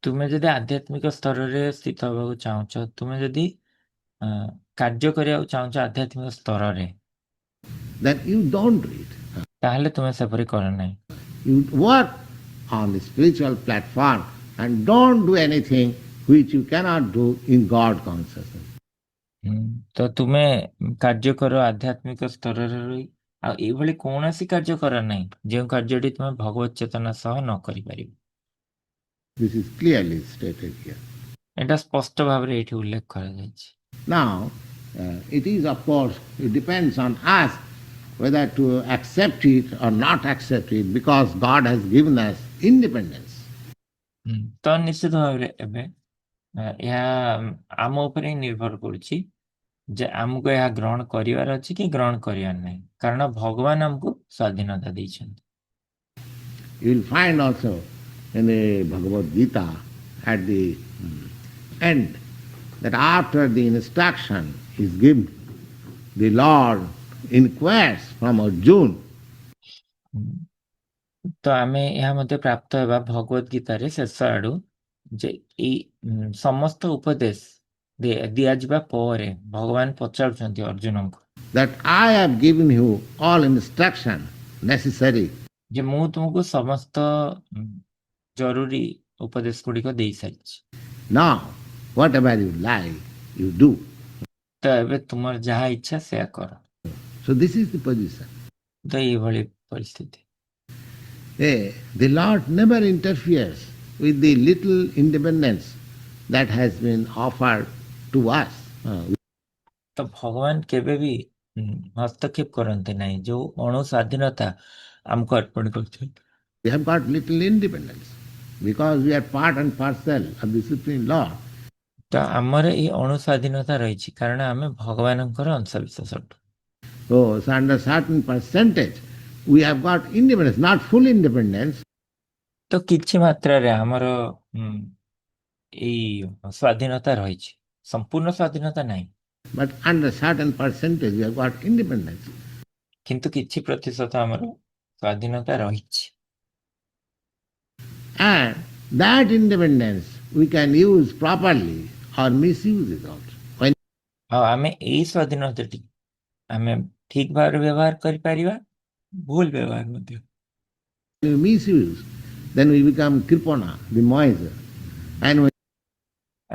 Speaker 1: ତୁମେ ଯଦି ଆଧ୍ୟାତ୍ମିକ ସ୍ତରରେ ସ୍ଥିତ ହେବାକୁ ଚାହୁଁଛ, ତୁମେ ଯଦି କାର୍ଯ୍ୟ କରିବାକୁ ଚାହୁଁଛ ଆଧ୍ୟାତ୍ମିକ ସ୍ତରରେ,
Speaker 2: then you don't do it.
Speaker 1: ତାହେଲେ ତୁମେ ସେପରି କର ନାହିଁ।
Speaker 2: You work on the spiritual platform and don't do anything which you cannot do in God consciousness.
Speaker 1: ତ ତୁମେ କାର୍ଯ୍ୟ କର ଆଧ୍ୟାତ୍ମିକ ସ୍ତରରେ ରହି, ଆଉ ଏଇଭଳି କୌଣସି କାର୍ଯ୍ୟ କର ନାହିଁ ଯେଉଁ କାର୍ଯ୍ୟଟି ତୁମେ ଭଗବତ ଚେତନା ସହ ନ କରିପାରିବ।
Speaker 2: This is clearly stated here.
Speaker 1: ଏଇଟା ସ୍ପଷ୍ଟ ଭାବରେ ଏଇଠି ଉଲ୍ଲେଖ କରାଯାଇଛି।
Speaker 2: Now, it is of course, it depends on us whether to accept it or not accept it, because God has given us independence.
Speaker 1: ତ ନିଶ୍ଚିତ ଭାବରେ ଏବେ ଏହା ଆମ ଉପରେ ହିଁ ନିର୍ଭର କରୁଛି ଯେ ଆମକୁ ଏହା ଗ୍ରହଣ କରିବାର ଅଛି କି ଗ୍ରହଣ କରିବାର ନାହିଁ, କାରଣ ଭଗବାନ ଆମକୁ ସ୍ୱାଧୀନତା ଦେଇଛନ୍ତି।
Speaker 2: You will find also in the Bhagavad Gita at the end that after the instruction is given, the Lord inquires from Arjuna.
Speaker 1: ତ ଆମେ ଏହା ମଧ୍ୟ ପ୍ରାପ୍ତ ହେବା ଭଗବତ ଗୀତାରେ ଶେଷ ଆଡୁ ଯେ ଏଇ ସମସ୍ତ ଉପଦେଶ ଦିଆଯିବା ପରେ ଭଗବାନ ପଚାରୁଛନ୍ତି ଅର୍ଜୁନଙ୍କୁ
Speaker 2: That I have given you all instruction necessary.
Speaker 1: ଯେ ମୁଁ ତୁମକୁ ସମସ୍ତ ଜରୁରୀ ଉପଦେଶ ଗୁଡ଼ିକ ଦେଇସାରିଛି,
Speaker 2: Now, whatever you like, you do.
Speaker 1: ତ ଏବେ ତୁମର ଯାହା ଇଚ୍ଛା ସେୟା କର।
Speaker 2: So this is the position.
Speaker 1: ତ ଏଇଭଳି ପରିସ୍ଥିତି।
Speaker 2: The Lord never interferes with the little independence that has been offered to us.
Speaker 1: ତ ଭଗବାନ କେବେ ବି ହସ୍ତକ୍ଷେପ କରନ୍ତି ନାହିଁ ଯୋଉ ଅଣୁ ସ୍ୱାଧୀନତା ଆମକୁ ଅର୍ପଣ କରୁଛନ୍ତି।
Speaker 2: We have got little independence because we are part and parcel of the Supreme Lord.
Speaker 1: ତ ଆମର ଏଇ ଅଣୁ ସ୍ୱାଧୀନତା ରହିଛି କାରଣ ଆମେ ଭଗବାନଙ୍କର ଅଂଶବିଶେଷ ଅଟୁ।
Speaker 2: So under certain percentage, we have got independence, not full independence.
Speaker 1: ତ କିଛି ମାତ୍ରାରେ ଆମର ଏଇ ସ୍ୱାଧୀନତା ରହିଛି, ସମ୍ପୂର୍ଣ୍ଣ ସ୍ୱାଧୀନତା ନାହିଁ,
Speaker 2: But under certain percentage, we have got independence.
Speaker 1: କିନ୍ତୁ କିଛି ପ୍ରତିଶତ ଆମର ସ୍ୱାଧୀନତା ରହିଛି।
Speaker 2: And that independence we can use properly or misuse it also. When
Speaker 1: ଆଉ ଆମେ ଏଇ ସ୍ୱାଧୀନତାଟି ଆମେ ଠିକ ଭାବରେ ବ୍ୟବହାର କରିପାରିବା, ଭୁଲ ବ୍ୟବହାର ମଧ୍ୟ।
Speaker 2: we misuse, then we become kripana, the miser. And when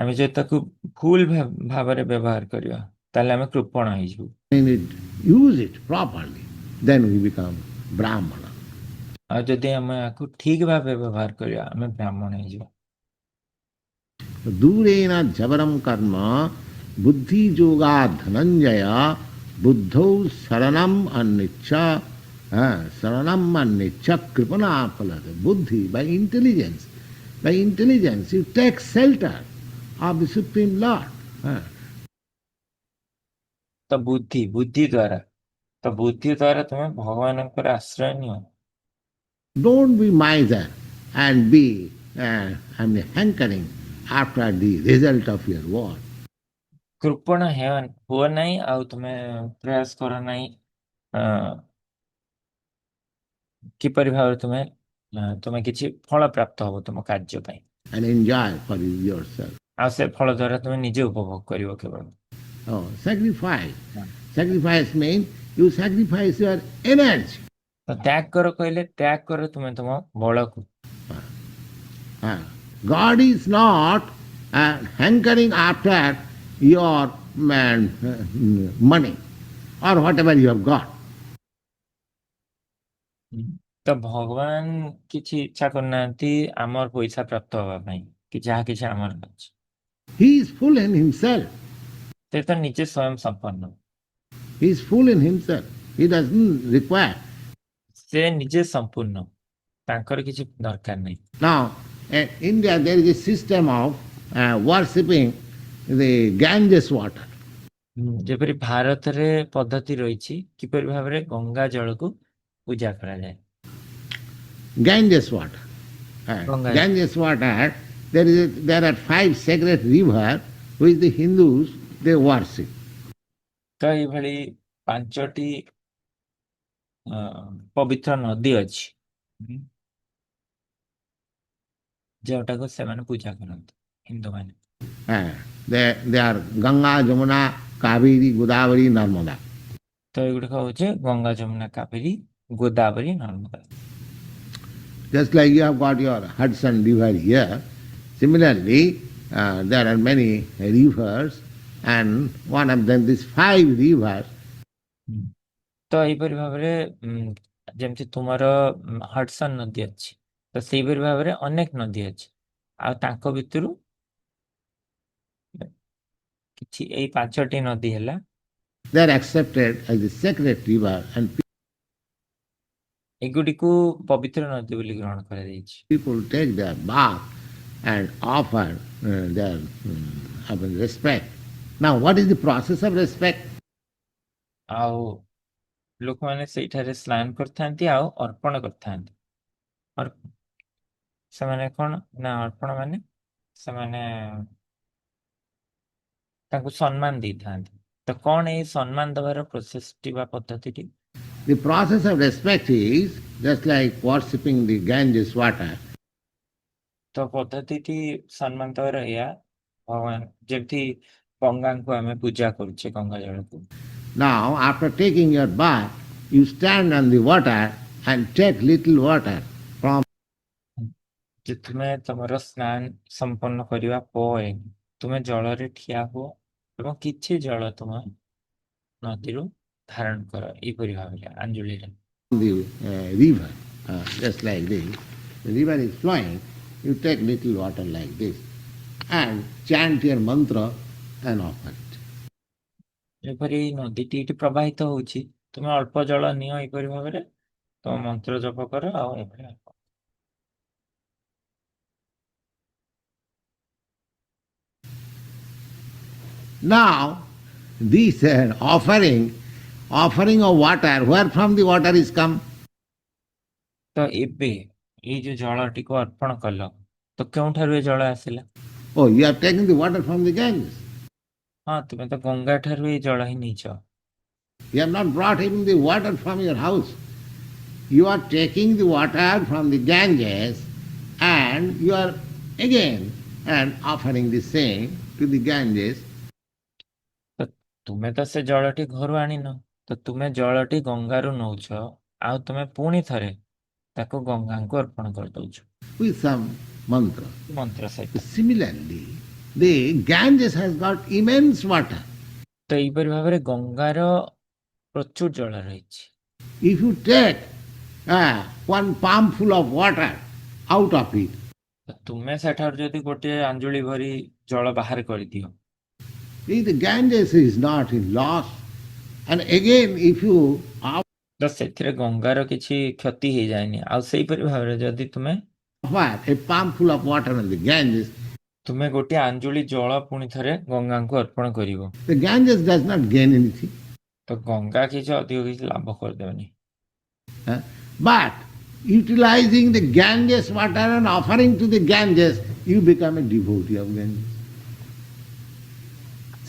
Speaker 1: ଆମେ ଯଦି ତାକୁ ଭୁଲ ଭାବରେ ବ୍ୟବହାର କରିବା ତାହେଲେ ଆମେ କୃପଣ ହେଇଯିବୁ।
Speaker 2: we use it properly, then we become brahmana.
Speaker 1: ଆଉ ଯଦି ଆମେ ୟାକୁ ଠିକ ଭାବେ ବ୍ୟବହାର କରିବା ଆମେ ବ୍ରାହ୍ମଣ ହେଇଯିବା।
Speaker 2: Durena javaram karma buddhi yoga dhananjaya buddhau saranam annicha saranam annicha kripana phalata. Buddhi, by intelligence you take shelter of the Supreme Lord.
Speaker 1: ତ ବୁଦ୍ଧି ଦ୍ୱାରା ତୁମେ ଭଗବାନଙ୍କର ଆଶ୍ରୟ ନିଅ।
Speaker 2: Don't be miser and be hankering after the result of your work.
Speaker 1: କୃପଣ ହୁଅ ନାହିଁ ଆଉ ତୁମେ ପ୍ରୟାସ କର ନାହିଁ କିପରି ଭାବରେ ତୁମେ କିଛି ଫଳ ପ୍ରାପ୍ତ ହବ ତୁମ କାର୍ଯ୍ୟ ପାଇଁ,
Speaker 2: And enjoy for yourself.
Speaker 1: ଆଉ ସେ ଫଳ ଦ୍ୱାରା ତୁମେ ନିଜେ ଉପଭୋଗ କରିବ କେବଳ।
Speaker 2: Oh, sacrifice. Sacrifice means you sacrifice your energy.
Speaker 1: ତ ତ୍ୟାଗ କର କହିଲେ ତ୍ୟାଗ କର ତୁମେ ତୁମ ବଳକୁ।
Speaker 2: God is not hankering after your money or whatever you have got.
Speaker 1: ତ ଭଗବାନ କିଛି ଇଚ୍ଛା କରୁନାହାନ୍ତି ଆମର ପଇସା ପ୍ରାପ୍ତ ହବା ପାଇଁ କି ଯାହା କିଛି ଆମର ଅଛି।
Speaker 2: He is full in himself.
Speaker 1: ସେ ତ ନିଜେ ସ୍ୱୟଂ ସମ୍ପନ୍ନ,
Speaker 2: He is full in himself. He doesn't require.
Speaker 1: ସେ ନିଜେ ସମ୍ପୂର୍ଣ୍ଣ, ତାଙ୍କର କିଛି ଦରକାର ନାହିଁ।
Speaker 2: Now, in India there is a system of worshipping the Ganges water.
Speaker 1: ଯେପରି ଭାରତରେ ପଦ୍ଧତି ରହିଛି କିପରି ଭାବରେ ଗଙ୍ଗା ଜଳକୁ ପୂଜା କରାଯାଏ।
Speaker 2: Ganges water.
Speaker 1: Ganga.
Speaker 2: Ganges water, there are 5 sacred rivers which the Hindus they worship.
Speaker 1: ତ ଏଇଭଳି 5ଟି ପବିତ୍ର ନଦୀ ଅଛି ଯେଉଁଟାକୁ ସେମାନେ ପୂଜା କରନ୍ତି ହିନ୍ଦୁମାନେ।
Speaker 2: They are Ganga, Jamuna, Kaveri, Godavari, Narmada.
Speaker 1: ତ ଏଗୁଡିକ ହଉଛି Ganga, Yamuna, Kaveri, Godavari, Narmada.
Speaker 2: Just like you have got your Hudson River here, similarly there are many rivers, and one of them, these 5 rivers.
Speaker 1: ତ ଏହିପରି ଭାବରେ ଯେମିତି ତୁମର ହଡସନ ନଦୀ ଅଛି, ତ ସେଇପରି ଭାବରେ ଅନେକ ନଦୀ ଅଛି, ଆଉ ତାଙ୍କ ଭିତରୁ କିଛି ଏଇ 5ଟି ନଦୀ ହେଲା
Speaker 2: They are accepted as the sacred river, and
Speaker 1: ଏଗୁଡ଼ିକୁ ପବିତ୍ର ନଦୀ ବୋଲି ଗ୍ରହଣ କରାଯାଇଛି।
Speaker 2: people take their bath and offer their respect. Now, what is the process of respect?
Speaker 1: ଆଉ ଲୋକମାନେ ସେଇଠାରେ ସ୍ନାନ କରିଥାନ୍ତି ଆଉ ଅର୍ପଣ କରିଥାନ୍ତି। ସେମାନେ କଣ ନା ଅର୍ପଣ ମାନେ ସେମାନେ ତାଙ୍କୁ ସମ୍ମାନ ଦେଇଥାନ୍ତି। ତ କଣ ଏଇ ସମ୍ମାନ ଦେବାର ପ୍ରୋସେସଟି ବା ପଦ୍ଧତିଟି?
Speaker 2: The process of respect is just like worshipping the Ganges water.
Speaker 1: ତ ପଦ୍ଧତିଟି ସମ୍ମାନ ଦେବାର ଏଇଆ, ଭଗବାନ ଯେମିତି ଗଙ୍ଗାଙ୍କୁ ଆମେ ପୂଜା କରୁଛେ, ଗଙ୍ଗା ଜଳକୁ।
Speaker 2: Now, after taking your bath, you stand on the water and take little water from.
Speaker 1: ଯେ ତୁମେ ତମର ସ୍ନାନ ସମ୍ପନ୍ନ କରିବା ପରେ ତୁମେ ଜଳରେ ଠିଆ ହୁଅ ଏବଂ କିଛି ଜଳ ତୁମ ନଦୀରୁ ଧାରଣ କର ଏହିପରି ଭାବରେ ଆଞ୍ଜୁଳିରେ।
Speaker 2: The river, just like this. The river is flowing, you take little water like this. and chant your mantra and offer it.
Speaker 1: ଏପରି ନଦୀଟି ଏଠି ପ୍ରବାହିତ ହଉଛି, ତୁମେ ଅଳ୍ପ ଜଳ ନିଅ ଏପରି ଭାବରେ, ତମ ମନ୍ତ୍ର ଜପ କର ଆଉ ଏଭଳି ହବ।
Speaker 2: Now, this offering of water, where from the water is come?
Speaker 1: ତ ଏବେ ଏଇ ଯୋଉ ଜଳଟିକୁ ଅର୍ପଣ କଲ, ତ କେଉଁଠାରୁ ଏ ଜଳ ଆସିଲା?
Speaker 2: Oh, you are taking the water from the Ganges.
Speaker 1: ହଁ, ତୁମେ ତ ଗଙ୍ଗା ଠାରୁ ଏଇ ଜଳ ହିଁ ନେଇଛ।
Speaker 2: You have not brought even the water from your house. You are taking the water from the Ganges and you are again and offering the same to the Ganges.
Speaker 1: ତ ତୁମେ ତ ସେ ଜଳଟି ଘରୁ ଆଣିନ, ତ ତୁମେ ଜଳଟି ଗଙ୍ଗାରୁ ନଉଛ, ଆଉ ତୁମେ ପୁଣି ଥରେ ତାକୁ ଗଙ୍ଗାଙ୍କୁ ଅର୍ପଣ କରିଦଉଛ
Speaker 2: With some mantra.
Speaker 1: ମନ୍ତ୍ର ସହିତ।
Speaker 2: Similarly, the Ganges has got immense water.
Speaker 1: ତ ଏଇପରି ଭାବରେ ଗଙ୍ଗାର ପ୍ରଚୁର ଜଳ ରହିଛି।
Speaker 2: If you take one palmful of water out of it,
Speaker 1: ତ ତୁମେ ସେଠାରୁ ଯଦି ଗୋଟିଏ ଆଞ୍ଜୁଳି ଭରି ଜଳ ବାହାର କରିଦିଅ,
Speaker 2: if the Ganges is not in loss, and again if you
Speaker 1: ତ ସେଥିରେ ଗଙ୍ଗାର କିଛି କ୍ଷତି ହେଇଯାଏନି। ଆଉ ସେଇପରି ଭାବରେ ଯଦି ତୁମେ
Speaker 2: offer a palmful of water on the Ganges,
Speaker 1: ତୁମେ ଗୋଟିଏ ଆଞ୍ଜୁଳି ଜଳ ପୁଣି ଥରେ ଗଙ୍ଗାଙ୍କୁ ଅର୍ପଣ କରିବ,
Speaker 2: the Ganges does not gain anything.
Speaker 1: ତ ଗଙ୍ଗା କିଛି ଅଧିକ କିଛି ଲାଭ କରିଦେବନି।
Speaker 2: But utilizing the Ganges water and offering to the Ganges, you become a devotee of Ganges.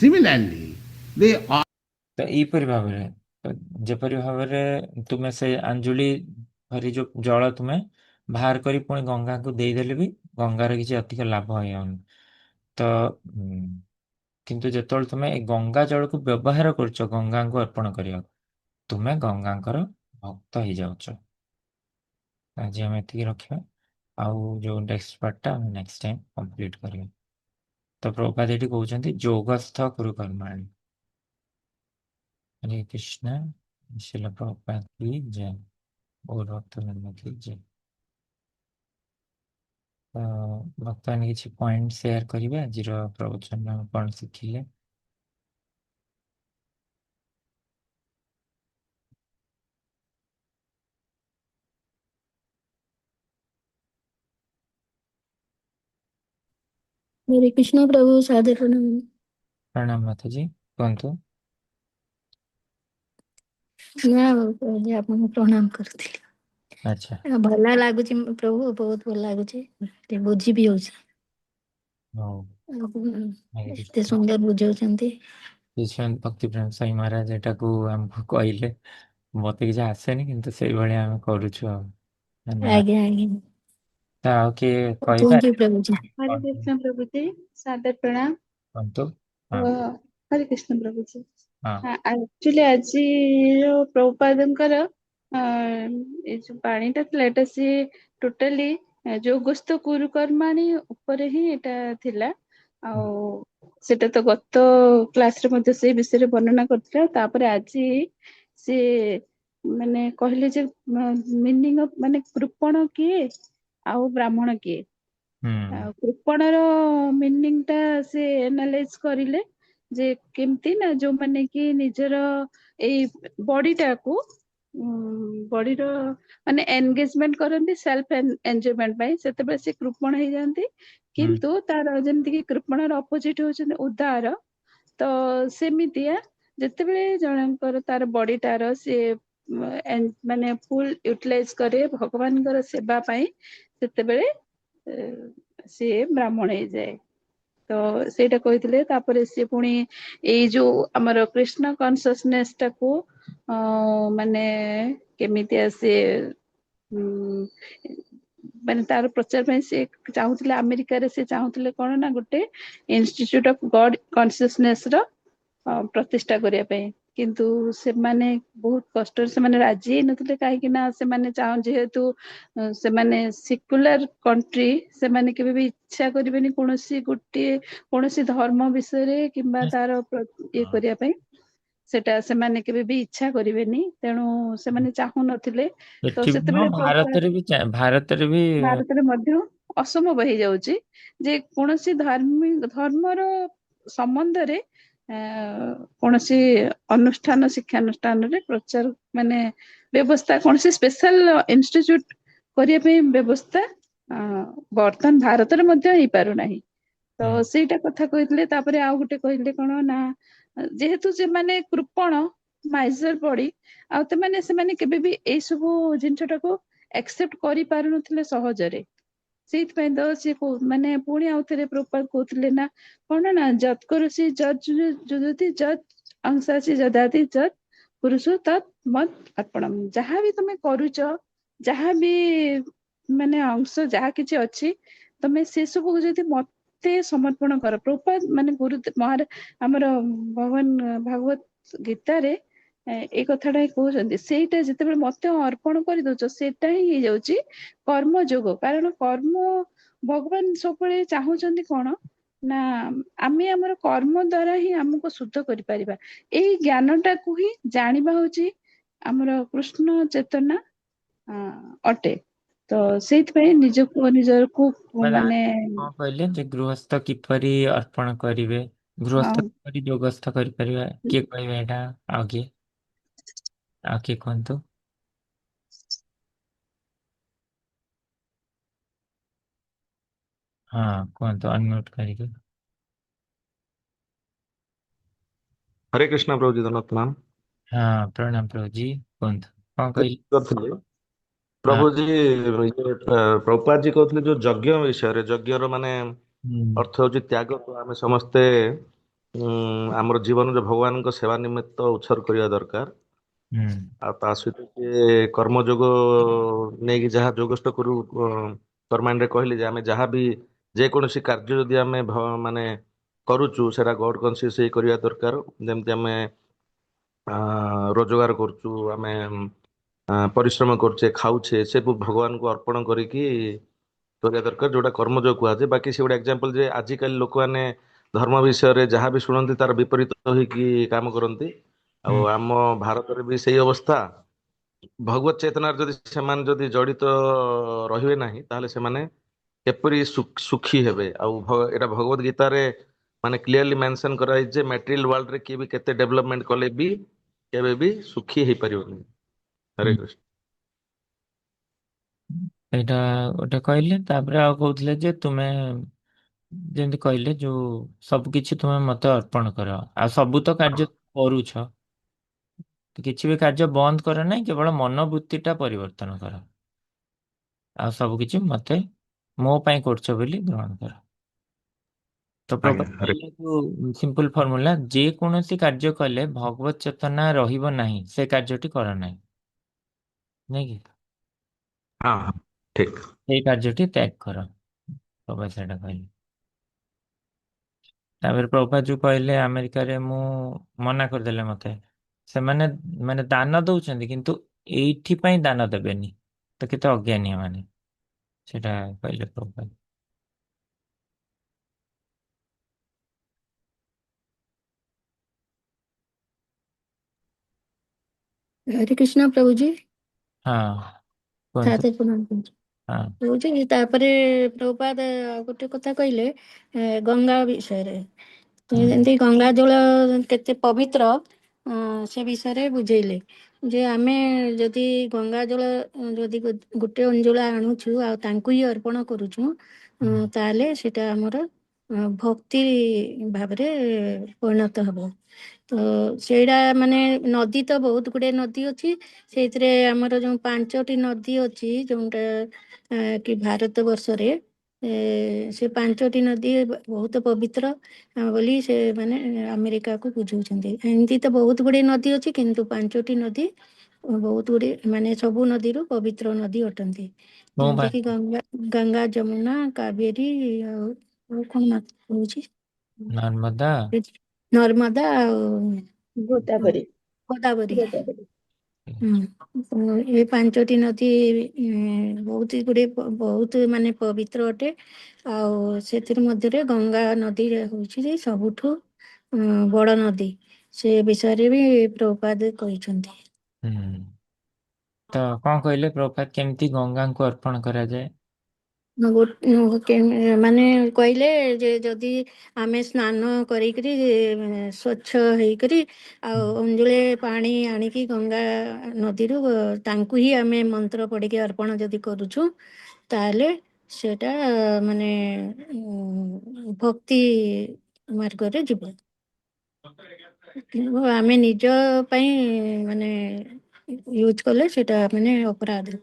Speaker 2: Similarly, they are
Speaker 1: ତ ଏଇପରି ଭାବରେ, ତ ଯେପରି ଭାବରେ ତୁମେ ସେ ଆଞ୍ଜୁଳି ଭରି ଯୋଉ ଜଳ ତୁମେ ବାହାର କରି ପୁଣି ଗଙ୍ଗାକୁ ଦେଇଦେଲେ ବି ଗଙ୍ଗାର କିଛି ଅଧିକ ଲାଭ ହେଇଯାଉନି। ତ କିନ୍ତୁ ଯେତେବେଳେ ତୁମେ ଏ ଗଙ୍ଗା ଜଳକୁ ବ୍ୟବହାର କରୁଛ ଗଙ୍ଗାଙ୍କୁ ଅର୍ପଣ କରିବାକୁ, ତୁମେ ଗଙ୍ଗାଙ୍କର ଭକ୍ତ ହେଇଯାଉଛ। ଆଜି ଆମେ ଏତିକି ରଖିବା, ଆଉ ଯୋଉ ନେକ୍ସଟ ପାର୍ଟଟା ଆମେ ନେକ୍ସଟ ଟାଇମ୍ କମ୍ପ୍ଲିଟ୍ କରିବା। ତ ପ୍ରଭୁପାଦ ଏଠି କହୁଛନ୍ତି ଯୋଗସ୍ଥ କୁରୁ କର୍ମାଣୀ। हरे कृष्णा। श्रील प्रभुपाद की जय। और भक्तवृंद की जय। तो भक्तମାନେ କିଛି ପଏଣ୍ଟ ସେୟାର କରିବେ ଆଜିର ପ୍ରବଚନ କ'ଣ ଶିଖିଲେ?
Speaker 3: हरे कृष्ण प्रभु सादर प्रणाम।
Speaker 1: ପ୍ରଣାମ ମାତାଜୀ, କୁହନ୍ତୁ।
Speaker 3: ନା ପ୍ରଭୁଜୀ ଆପଣଙ୍କୁ ପ୍ରଣାମ କରୁଥିଲି।
Speaker 1: ଆଚ୍ଛା,
Speaker 3: ଭଲ ଲାଗୁଛି ପ୍ରଭୁ, ବହୁତ ଭଲ ଲାଗୁଛି, ଟିକେ ବୁଝି ବି ହଉଛି।
Speaker 1: ହଉ। ହରେ
Speaker 3: ଏତେ
Speaker 1: କୃଷ୍ଣ।
Speaker 3: ସୁନ୍ଦର ବୁଝାଉଛନ୍ତି।
Speaker 1: ଯଶୱନ୍ତ ଭକ୍ତି ପ୍ରେମ ସାଇ ମହାରାଜ ଏଟାକୁ ଆମକୁ କହିଲେ, ମତେ କିଛି ଆସେନି କିନ୍ତୁ ସେଇଭଳିଆ ଆମେ କରୁଛୁ ଆଉ। ଧନ୍ୟବାଦ।
Speaker 3: ଆଜ୍ଞା ଆଜ୍ଞା,
Speaker 1: ତ ଆଉ କିଏ କହିବେ?
Speaker 3: ଥ୍ୟାଙ୍କ ୟୁ ପ୍ରଭୁଜୀ।
Speaker 4: हरे कृष्ण प्रभु जी, सादर प्रणाम।
Speaker 1: କୁହନ୍ତୁ। ହଁ
Speaker 4: हरे कृष्ण प्रभु जी।
Speaker 1: ହଁ
Speaker 4: ଆକ୍ଚୁଆଲି ଆଜିର ପ୍ରଭୁପାଦଙ୍କର ଏ ଯୋଉ ବାଣୀଟା ଥିଲା, ଏଟା ସିଏ ଟୋଟାଲି ଯୋଗସ୍ଥ କୁରୁ କର୍ମାଣୀ ଉପରେ ହିଁ ଏଟା ଥିଲା। ଆଉ ସେଟା ତ ଗତ କ୍ଲାସରେ ମଧ୍ୟ ସେଇ ବିଷୟରେ ବର୍ଣ୍ଣନା କରିଥିଲା। ତାପରେ ଆଜି ସିଏ ମାନେ କହିଲେ ଯେ ମିନିଂ ଅଫ ମାନେ କୃପଣ କିଏ ଆଉ ବ୍ରାହ୍ମଣ କିଏ।
Speaker 1: ହୁଁ
Speaker 4: କୃପଣର ମିନିଂ ଟା ସେ ଏନାଲାଇଜ କରିଲେ ଯେ କେମିତି ନା ଯୋଉମାନେ କି ନିଜର ଏଇ ବଡିଟାକୁ ବଡିର ମାନେ ଏନଗେଜମେଣ୍ଟ କରନ୍ତି ସେଲ୍ଫ ଏନଜୟମେଣ୍ଟ ପାଇଁ, ସେତେବେଳେ ସେ କୃପଣ ହେଇଯାଆନ୍ତି।
Speaker 1: ହୁଁ
Speaker 4: କିନ୍ତୁ ତାର ଯେମିତିକି କୃପଣର ଅପୋଜିଟ ହଉଛନ୍ତି ଉଦାର। ତ ସେମିତିଆ ଯେତେବେଳେ ଜଣଙ୍କର ତାର ବଡିଟାର ସିଏ ମାନେ ଫୁଲ ୟୁଟିଲାଇଜ କରେ ଭଗବାନଙ୍କର ସେବା ପାଇଁ, ସେତେବେଳେ ସିଏ ବ୍ରାହ୍ମଣ ହେଇଯାଏ। ତ ସେଇଟା କହିଥିଲେ। ତାପରେ ସିଏ ପୁଣି ଏଇ ଯୋଉ ଆମର କୃଷ୍ଣ କନସିୟସନେସ ଟାକୁ ମାନେ କେମିତି ଆସେ ମାନେ ତାର ପ୍ରଚାର ପାଇଁ ସେ ଚାହୁଁଥିଲେ, ଆମେରିକାରେ ସେ ଚାହୁଁଥିଲେ କଣ ନା ଗୋଟେ ଇନଷ୍ଟିଚ୍ୟୁଟ ଅଫ ଗଡ କନସିୟସନେସ ର ପ୍ରତିଷ୍ଠା କରିବା ପାଇଁ। କିନ୍ତୁ ସେମାନେ ବହୁତ କଷ୍ଟରେ ସେମାନେ ରାଜି ହେଇନଥିଲେ, କାହିଁକି ନା ସେମାନେ ଯେହେତୁ ସେମାନେ ସେକୁଲାର କଣ୍ଟ୍ରି, ସେମାନେ କେବେ ବି ଇଚ୍ଛା କରିବେନି କୌଣସି ଧର୍ମ ବିଷୟରେ କିମ୍ବା ତାର ଇଏ କରିବା ପାଇଁ। ସେଟା ସେମାନେ କେବେ ବି ଇଚ୍ଛା କରିବେନି, ତେଣୁ ସେମାନେ ଚାହୁଁନଥିଲେ। ତ
Speaker 1: ଏଠି ବି ନୁହଁ,
Speaker 4: ସେତେବେଳେ
Speaker 1: ଭାରତରେ ବି ଭାରତରେ ବି
Speaker 4: ଭାରତରେ ମଧ୍ୟ ଅସମ୍ଭବ ହେଇଯାଉଛି ଯେ କୌଣସି ଧର୍ମର ସମ୍ବନ୍ଧରେ କୌଣସି ଅନୁଷ୍ଠାନ ଶିକ୍ଷାନୁଷ୍ଠାନରେ ପ୍ରଚାର ମାନେ ବ୍ୟବସ୍ଥା କୌଣସି ସ୍ପେଶାଲ ଇନଷ୍ଟିଚ୍ୟୁଟ କରିବା ପାଇଁ ବ୍ୟବସ୍ଥା ବର୍ତ୍ତମାନ ଭାରତରେ ମଧ୍ୟ ହେଇପାରୁନାହିଁ। ତ
Speaker 1: ହୁଁ
Speaker 4: ସେଇଟା କଥା କହିଥିଲେ। ତାପରେ ଆଉ ଗୋଟେ କହିଲେ କଣ ନା ଯେହେତୁ ସେମାନେ କୃପଣ ମାଇଜର ପଡି ଆଉ ସେମାନେ କେବେ ବି ଏଇ ସବୁ ଜିନିଷଟାକୁ ଆକ୍ସେପ୍ଟ କରିପାରୁନଥିଲେ ସହଜରେ। ସେଇଥିପାଇଁ ତ ସିଏ ମାନେ ପୁଣି ଆଉଥରେ ପ୍ରପାତ କହୁଥିଲେ ନା କଣ ନା ଯତ୍ କରୁସି ଯୁଜତି ଯତ୍ ଅଂଶାସି ଯଦାତି ଯତ୍ ପୁରୁଷ ତତ୍ ମତ୍ ଅର୍ପଣମ୍। ଯାହାବି ତମେ କରୁଛ, ଯାହାବି ମାନେ ଅଂଶ ଯାହା କିଛି ଅଛି, ତମେ ସେ ସବୁକୁ ଯଦି ମତେ ସମର୍ପଣ କର। ପ୍ରପାତ ମାନେ ଗୁରୁ ଆମର ଭଗବାନ ଭାଗବତ ଗୀତାରେ ଏଇ କଥାଟା ହିଁ କହୁଛନ୍ତି। ସେଇଟା ଯେତେବେଳେ ମତେ ଅର୍ପଣ କରିଦଉଛ ସେଇଟା ହିଁ ହେଇଯାଉଛି କର୍ମ ଯୋଗ। କାରଣ କର୍ମ ଭଗବାନ ସବୁବେଳେ ଚାହୁଁଛନ୍ତି କଣ ନା ଆମେ ଆମର କର୍ମ ଦ୍ଵାରା ହିଁ ଆମକୁ ଶୁଦ୍ଧ କରିପାରିବା। ଏଇ ଜ୍ଞାନଟାକୁ ହିଁ ଜାଣିବା ହଉଛି ଆମର କୃଷ୍ଣ ଚେତନା ଅଟେ। ତ ସେଇଥିପାଇଁ ନିଜକୁ
Speaker 1: ବାବା,
Speaker 4: ମାନେ
Speaker 1: କଣ କହିଲେ ଯେ ଗୃହସ୍ଥ କିପରି ଅର୍ପଣ କରିବେ, ଗୃହସ୍ଥ କିପରି ଯୋଗସ୍ଥ କରିପାରିବେ, କିଏ କହିବେ ଏଇଟା? ଆଉ କିଏ କୁହନ୍ତୁ। ହଁ କୁହନ୍ତୁ, ଅନମ୍ୟୁଟ କରିକି।
Speaker 5: हरे कृष्ण प्रभु जी जगन्नाथ नाम
Speaker 1: ହଁ ପ୍ରଣାମ ପ୍ରଭୁଜୀ, କୁହନ୍ତୁ କଣ କହିଲେ।
Speaker 5: କରିଥିଲି।
Speaker 1: ହଁ।
Speaker 5: ପ୍ରଭୁଜୀ ପ୍ରଭୁପାଦ ଜୀ କହୁଥିଲେ ଯୋଉ ଯଜ୍ଞ ବିଷୟରେ, ଯଜ୍ଞର ମାନେ
Speaker 1: ହୁଁ
Speaker 5: ଅର୍ଥ ହଉଛି ତ୍ୟାଗ। ତ ଆମେ ସମସ୍ତେ ଆମର ଜୀବନରେ ଭଗବାନଙ୍କ ସେବା ନିମିତ୍ତ ଉତ୍ସର୍ଗ କରିବା ଦରକାର।
Speaker 1: ହୁଁ
Speaker 5: ଆଉ ତା ସହିତ କିଏ କର୍ମଯୋଗ ନେଇକି ଯାହା ଯୋଗସ୍ଥ କରୁ କର୍ମାଣ୍ଡରେ କହିଲେ ଯେ ଆମେ ଯାହା ବି ଯେକୌଣସି କାର୍ଯ୍ୟ ଯଦି ଆମେ ମାନେ କରୁଛୁ ସେଟା ଗଡ କନସିୟସ୍ ହେଇ କରିବା ଦରକାର। ଯେମିତି ଆମେ ରୋଜଗାର କରୁଛୁ, ଆମେ ପରିଶ୍ରମ କରୁଛେ, ଖାଉଛେ, ସବୁ ଭଗବାନଙ୍କୁ ଅର୍ପଣ କରିକି କରିବା ଦରକାର, ଯୋଉଟା କର୍ମଯୋଗ କୁହାଯାଏ। ବାକି ସେ ଗୋଟେ ଏକ୍ଜାମ୍ପଲ ଯେ ଆଜିକାଲି ଲୋକମାନେ ଧର୍ମ ବିଷୟରେ ଯାହା ବି ଶୁଣନ୍ତି ତାର ବିପରୀତ ହେଇକି କାମ କରନ୍ତି।
Speaker 1: ହୁଁ
Speaker 5: ଆଉ ଆମ ଭାରତରେ ବି ସେଇ ଅବସ୍ଥା। ଭଗବତ ଚେତନାରେ ଯଦି ସେମାନେ ଯଦି ଜଡିତ ରହିବେ ନାହିଁ ତାହେଲେ ସେମାନେ କିପରି ସୁଖୀ ହେବେ। ଆଉ ଏଇଟା ଭଗବତ ଗୀତାରେ ମାନେ କ୍ଲିୟରଲି ମେନସନ କରାଯାଇଛି ଯେ ମ୍ୟାଟେରିଆଲ ୱାର୍ଲଡରେ କିଏ ବି କେତେ ଡେଭଲପମେଣ୍ଟ କଲେ ବି କେବେ ବି ସୁଖୀ ହେଇପାରିବନି।
Speaker 1: ହୁଁ।
Speaker 5: ହରେ କୃଷ୍ଣ।
Speaker 1: ଏଇଟା ଗୋଟେ କହିଲେ, ତାପରେ ଆଉ କହୁଥିଲେ ଯେ ତୁମେ ଯେମିତି କହିଲେ ଯୋଉ ସବୁ କିଛି ତୁମେ ମତେ ଅର୍ପଣ କର, ଆଉ ସବୁ ତ କାର୍ଯ୍ୟ କରୁଛ, କିଛି ବି କାର୍ଯ୍ୟ ବନ୍ଦ କର ନାହିଁ, କେବଳ ମନୋବୃତ୍ତି ଟା ପରିବର୍ତ୍ତନ କର, ଆଉ ସବୁ କିଛି ମତେ ମୋ ପାଇଁ କରୁଛ ବୋଲି ଗ୍ରହଣ କର। ତ
Speaker 5: ଆଜ୍ଞା
Speaker 1: ପ୍ରଭାତ
Speaker 5: ହରେ।
Speaker 1: କହିଲେ ଯୋଉ ସିମ୍ପଲ ଫର୍ମୁଲା, ଯେ କୌଣସି କାର୍ଯ୍ୟ କଲେ ଭଗବତ ଚେତନା ରହିବ ନାହିଁ ସେ କାର୍ଯ୍ୟଟି କର ନାହିଁ, ନାଇଁ କି?
Speaker 5: ହଁ ହଁ ଠିକ।
Speaker 1: ସେଇ କାର୍ଯ୍ୟଟି ତ୍ୟାଗ କର, ପ୍ରଭାତ ସେଇଟା କହିଲେ। ତାପରେ ପ୍ରଭୁପାଦ ଯୋଉ କହିଲେ ଆମେରିକାରେ ମୁଁ ମନା କରିଦେଲେ ମତେ, ସେମାନେ ମାନେ ଦାନ ଦଉଛନ୍ତି କିନ୍ତୁ ଏଇଥିପାଇଁ ଦାନ ଦେବେନି, ତ କେତେ ଅଜ୍ଞାନୀ ମାନେ, ସେଟା କହିଲେ ପ୍ରଭୁପାଦ।
Speaker 3: हरे कृष्णा प्रभु जी।
Speaker 1: ହଁ କୁହନ୍ତୁ।
Speaker 3: ଥାତେ ପ୍ରଣାମ କରୁଛି।
Speaker 1: ହଁ।
Speaker 3: କହୁଛି କି ତାପରେ ପ୍ରଭୁପାଦ ଆଉ ଗୋଟେ କଥା କହିଲେ ଗଙ୍ଗା ବିଷୟରେ।
Speaker 1: ହୁଁ
Speaker 3: ଯେମିତି ଗଙ୍ଗା ଜଳ କେତେ ପବିତ୍ର ସେ ବିଷୟରେ ବୁଝେଇଲେ ଯେ ଆମେ ଯଦି ଗଙ୍ଗା ଜଳ ଯଦି ଗୋଟେ ଅଞ୍ଜୁଳା ଆଣୁଛୁ ଆଉ ତାଙ୍କୁ ହିଁ ଅର୍ପଣ କରୁଛୁ,
Speaker 1: ହୁଁ
Speaker 3: ତାହେଲେ ସେଟା ଆମର ଭକ୍ତି ଭାବରେ ପରିଣତ ହବ। ତ ସେଇଟା ମାନେ ନଦୀ ତ ବହୁତ ଗୁଡେ ନଦୀ ଅଛି। ସେଇଥିରେ ଆମର ଯୋଉ 5ଟି ନଦୀ ଅଛି ଯୋଉଟା କି ଭାରତ ବର୍ଷରେ ସେ 5ଟି ନଦୀ ବହୁତ ପବିତ୍ର ବୋଲି ସେ ମାନେ ଆମେରିକାକୁ ବୁଝଉଛନ୍ତି। ଏମିତି ତ ବହୁତ ଗୁଡେ ନଦୀ ଅଛି କିନ୍ତୁ 5ଟି ନଦୀ ବହୁତ ଗୁଡେ ମାନେ ସବୁ ନଦୀରୁ ପବିତ୍ର ନଦୀ ଅଟନ୍ତି।
Speaker 1: ମୋ
Speaker 3: ଯେମିତି
Speaker 1: ପାଇଁ
Speaker 3: କି ଗଙ୍ଗା ଯମୁନା କାବେରୀ ଆଉ କଣ ନା କହୁଛି
Speaker 1: ନର୍ମଦା।
Speaker 3: ନର୍ମଦା ଆଉ
Speaker 4: ଗୋଦାବରୀ।
Speaker 3: ଗୋଦାବରୀ। ଏ 5ଟି ନଦୀ ବହୁତ ଗୁଡେ ବହୁତ ମାନେ ପବିତ୍ର ଅଟେ। ଆଉ ସେଥିର ମଧ୍ୟରେ ଗଙ୍ଗା ନଦୀ ହଉଛି ଯେ ସବୁଠୁ ବଡ ନଦୀ। ସେ ବିଷୟରେ ବି ପ୍ରଭୁପାଦ କହିଛନ୍ତି।
Speaker 1: ହୁଁ। ତ କଣ କହିଲେ ପ୍ରଭୁପାଦ, କେମିତି ଗଙ୍ଗାଙ୍କୁ ଅର୍ପଣ କରାଯାଏ?
Speaker 3: ମାନେ କହିଲେ ଯେ ଯଦି ଆମେ ସ୍ନାନ କରିକିରି ସ୍ୱଚ୍ଛ ହେଇକରି ଆଉ ଅଞ୍ଜୁଳେ ପାଣି ଆଣିକି ଗଙ୍ଗା ନଦୀରୁ ତାଙ୍କୁ ହିଁ ଆମେ ମନ୍ତ୍ର ପଢ଼ିକି ଅର୍ପଣ ଯଦି କରୁଛୁ ତାହେଲେ ସେଟା ମାନେ ଭକ୍ତି ମାର୍ଗରେ ଯିବ। କିନ୍ତୁ ଆମେ ନିଜ ପାଇଁ ମାନେ ୟୁଜ୍ କଲେ ସେଟା ମାନେ ଅପରାଧ।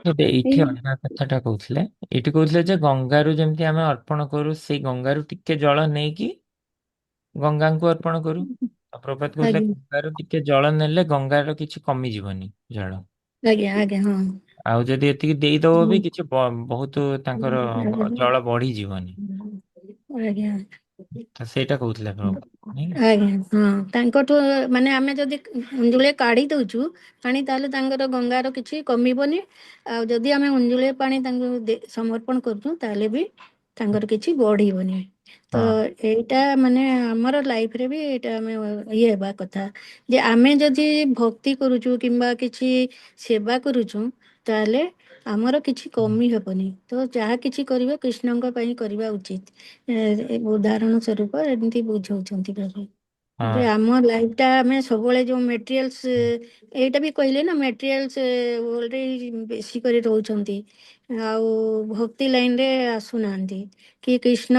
Speaker 1: ଏବେ ଏଇଠି
Speaker 4: ଏଇ
Speaker 1: ଅନ୍ୟ କଥାଟା କହୁଥିଲେ, ଏଇଠି କହୁଥିଲେ ଯେ ଗଙ୍ଗାରୁ ଯେମିତି ଆମେ ଅର୍ପଣ କରୁ ସେଇ ଗଙ୍ଗାରୁ ଟିକେ ଜଳ ନେଇକି ଗଙ୍ଗାଙ୍କୁ ଅର୍ପଣ କରୁ। ଆଉ ପ୍ରଭୁପାଦ କହୁଥିଲେ
Speaker 3: ଆଜ୍ଞା
Speaker 1: ଗଙ୍ଗାରୁ ଟିକେ ଜଳ ନେଲେ ଗଙ୍ଗାର କିଛି କମିଯିବନି ଜଳ।
Speaker 3: ଆଜ୍ଞା ଆଜ୍ଞା ହଁ
Speaker 1: ଆଉ ଯଦି ଏତିକି ଦେଇଦବ
Speaker 3: ହୁଁ,
Speaker 1: ବି କିଛି ବହୁତ ତାଙ୍କର ଜଳ ବଢିଯିବନି।
Speaker 3: ଆଜ୍ଞା
Speaker 1: ତ ସେଇଟା କହୁଥିଲେ ପ୍ରଭୁପାଦ, ନାଇଁ କି?
Speaker 3: ଆଜ୍ଞା ହଁ ତାଙ୍କଠୁ ମାନେ ଆମେ ଯଦି ଅଞ୍ଜୁଳେ କାଢି ଦଉଛୁ ପାଣି ତାହେଲେ ତାଙ୍କର ଗଙ୍ଗାର କିଛି କମିବନି। ଆଉ ଯଦି ଆମେ ଅଞ୍ଜୁଳେ ପାଣି ତାଙ୍କୁ ସମର୍ପଣ କରୁଛୁ ତାହେଲେ ବି ତାଙ୍କର କିଛି ବଢିବନି। ତ
Speaker 1: ହଁ
Speaker 3: ଏଇଟା ମାନେ ଆମର ଲାଇଫରେ ବି ଏଇଟା ଆମେ ଇଏ ହେବା କଥା ଯେ ଆମେ ଯଦି ଭକ୍ତି କରୁଛୁ କିମ୍ବା କିଛି ସେବା କରୁଛୁ ତାହେଲେ ଆମର କିଛି କମି ହେବନି। ତ ଯାହା କିଛି କରିବା କୃଷ୍ଣଙ୍କ ପାଇଁ କରିବା ଉଚିତ। ଉଦାହରଣ ସ୍ୱରୂପ ଏମିତି ବୁଝଉଛନ୍ତି ପ୍ରଭୁ। ଯେ
Speaker 1: ହଁ
Speaker 3: ଆମ ଲାଇଫଟା ଆମେ ସବୁବେଳେ ଯୋଉ ମେଟେରିଆଲ୍ସ ଏଇଟା ବି କହିଲେ ନା ମେଟେରିଆଲ୍ସ ୱାର୍ଲଡରେ ବେଶୀ କରି ରହୁଛନ୍ତି ଆଉ ଭକ୍ତି ଲାଇନରେ ଆସୁନାହାନ୍ତି କି କୃଷ୍ଣ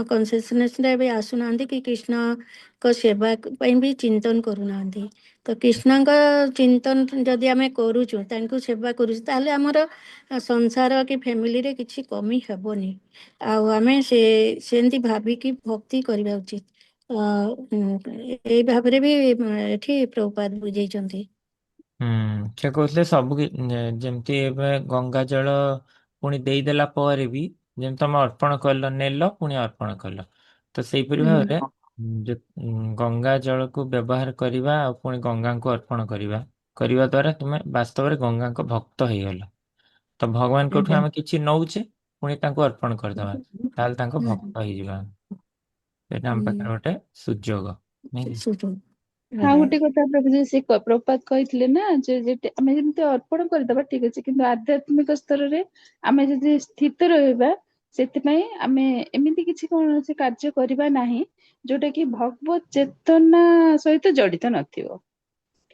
Speaker 3: କନସିୟସନେସରେ ବି ଆସୁନାହାନ୍ତି କି କୃଷ୍ଣଙ୍କ ସେବା ପାଇଁ ବି ଚିନ୍ତନ କରୁନାହାନ୍ତି। ତ କୃଷ୍ଣଙ୍କ ଚିନ୍ତନ ଯଦି ଆମେ କରୁଛୁ ତାଙ୍କୁ ସେବା କରୁଛୁ ତାହେଲେ ଆମର ସଂସାର କି ଫ୍ୟାମିଲିରେ କିଛି କମି ହେବନି। ଆଉ ଆମେ ସେମିତି ଭାବିକି ଭକ୍ତି କରିବା ଉଚିତ। ଏଇ ଭାବରେ ବି ଏଠି ପ୍ରଭୁପାଦ ବୁଝେଇଛନ୍ତି।
Speaker 1: ସେ କହୁଥିଲେ ସବୁ ଯେମିତି ଏବେ ଗଙ୍ଗା ଜଳ ପୁଣି ଦେଇଦେଲା ପରେ ବି ଯେମିତି ତମେ ଅର୍ପଣ କଲ ନେଲ ପୁଣି ଅର୍ପଣ କଲ, ତ ସେଇପରି ଭାବରେ ଗଙ୍ଗା ଜଳକୁ ବ୍ୟବହାର କରିବା ଆଉ ପୁଣି ଗଙ୍ଗାଙ୍କୁ ଅର୍ପଣ କରିବା ଦ୍ୱାରା ତୁମେ ବାସ୍ତବରେ ଗଙ୍ଗାଙ୍କ ଭକ୍ତ ହେଇଗଲ। ତ ଭଗବାନଙ୍କଠୁ
Speaker 3: ଆଜ୍ଞା
Speaker 1: ଆମେ କିଛି ନଉଛେ ପୁଣି ତାଙ୍କୁ ଅର୍ପଣ କରିଦବା, ତାହେଲେ ତାଙ୍କ ଭକ୍ତ ହେଇଯିବା। ସେଇଟା ଆମ ପାଖରେ ଗୋଟେ ସୁଯୋଗ, ନାଇଁ କି?
Speaker 4: ଆଉ
Speaker 3: ଆଜ୍ଞା
Speaker 4: ଗୋଟେ କଥା ପ୍ରଭୁଜୀ ସେ ପ୍ରଭୁପାଦ କହିଥିଲେ ନା ଆମେ ଯେମିତି ଅର୍ପଣ କରିଦବା ଠିକ ଅଛି କିନ୍ତୁ ଆଧ୍ୟାତ୍ମିକ ସ୍ତରରେ ଆମେ ଯଦି ସ୍ଥିତ ରହିବା ସେଥିପାଇଁ ଆମେ ଏମିତି କିଛି କୌଣସି କାର୍ଯ୍ୟ କରିବା ନାହିଁ ଯୋଉଟା କି ଭଗବତ ଚେତନା ସହିତ ଜଡିତ ନଥିବ।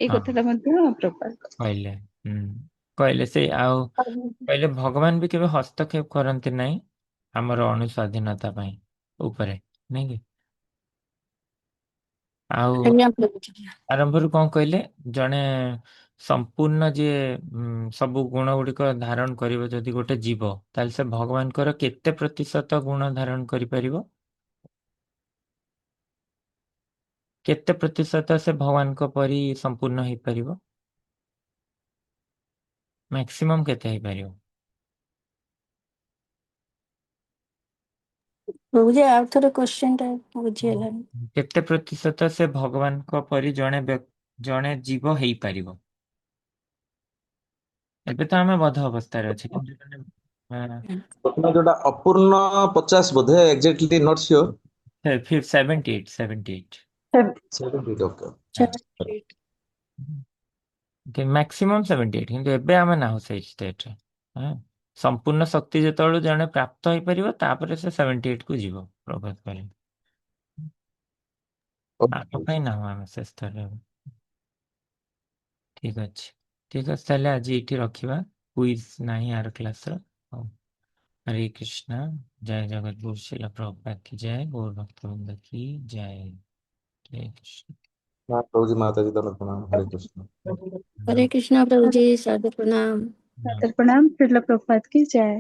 Speaker 4: ଏଇ
Speaker 1: ହଁ
Speaker 4: କଥାଟା ମଧ୍ୟ ପ୍ରଭୁପାଦ
Speaker 1: କହିଲେ ହୁଁ କହିଲେ ସେ ଆଉ କହିଲେ ଭଗବାନ ବି କେବେ ହସ୍ତକ୍ଷେପ କରନ୍ତି ନାହିଁ ଆମର ଅଣୁସ୍ୱାଧୀନତା ପାଇଁ ଉପରେ, ନାଇଁ କି? ଆଉ
Speaker 3: ଆଜ୍ଞା ପ୍ରଭୁଜୀ।
Speaker 1: ଆରମ୍ଭରୁ କଣ କହିଲେ, ଜଣେ ସମ୍ପୂର୍ଣ୍ଣ ଯିଏ ସବୁ ଗୁଣ ଗୁଡିକ ଧାରଣ କରିବ ଯଦି ଗୋଟେ ଜୀବ, ତାହେଲେ ସେ ଭଗବାନଙ୍କର କେତେ ପ୍ରତିଶତ ଗୁଣ ଧାରଣ କରିପାରିବ? କେତେ ପ୍ରତିଶତ ସେ ଭଗବାନଙ୍କ ପରି ସମ୍ପୂର୍ଣ୍ଣ ହେଇପାରିବ? ମ୍ୟାକ୍ସିମମ୍ କେତେ ହେଇପାରିବ?
Speaker 3: ପ୍ରଭୁଜୀ ଆଉ ଥରେ କ୍ୱେଶ୍ଚନ ଟା ବୁଝି ହେଲାନି।
Speaker 1: କେତେ ପ୍ରତିଶତ ସେ ଭଗବାନଙ୍କ ପରି ଜଣେ ଜୀବ ହେଇପାରିବ? ଏବେ ତ ଆମେ ବଦ୍ଧ ଅବସ୍ଥାରେ ଅଛେ, କିନ୍ତୁ
Speaker 5: ପ୍ରଥମେ ଯୋଉଟା ଅପୂର୍ଣ୍ଣ 50 ବୋଧେ ଏକ୍ଜାକ୍ଟଲି ନଟ୍ ସିଓର।
Speaker 1: 78 ମ୍ୟାକ୍ସିମମ୍ 78, କିନ୍ତୁ ଏବେ ଆମେ ନାହୁଁ ସେଇ ଷ୍ଟେଟରେ। ସମ୍ପୂର୍ଣ୍ଣ ଶକ୍ତି ଯେତେବେଳେ ଜଣେ ପ୍ରାପ୍ତ ହେଇପାରିବ ତାପରେ ସେ 78 କୁ ଯିବ, ପ୍ରଭାତ କହିଲେ। ଆମ ପାଇଁ ନାହୁଁ ଆମେ ସେ ସ୍ତରରେ। ଠିକ ଅଛି, ଠିକ ଅଛି, ତାହେଲେ ଆଜି ଏଇଠି ରଖିବା। କୁଇଜ ନାହିଁ ଆର କ୍ଲାସର। ହଉ, ହରେ କୃଷ୍ଣ, ଜୟ ଜଗତଗୁରୁ ଶିଲ ପ୍ରଭୁପାଦ की जय, गौर भक्तवृंद की जय। हरे कृष्ण।
Speaker 5: ରହୁଛି ମାତାଜୀ ତମ ପ୍ରଣାମ। ହରେ କୃଷ୍ଣ।
Speaker 3: हरे कृष्णा प्रभुजी, सादर प्रणाम।
Speaker 1: प्रणाम।
Speaker 4: प्रणाम। श्रील प्रभुपाद की जय।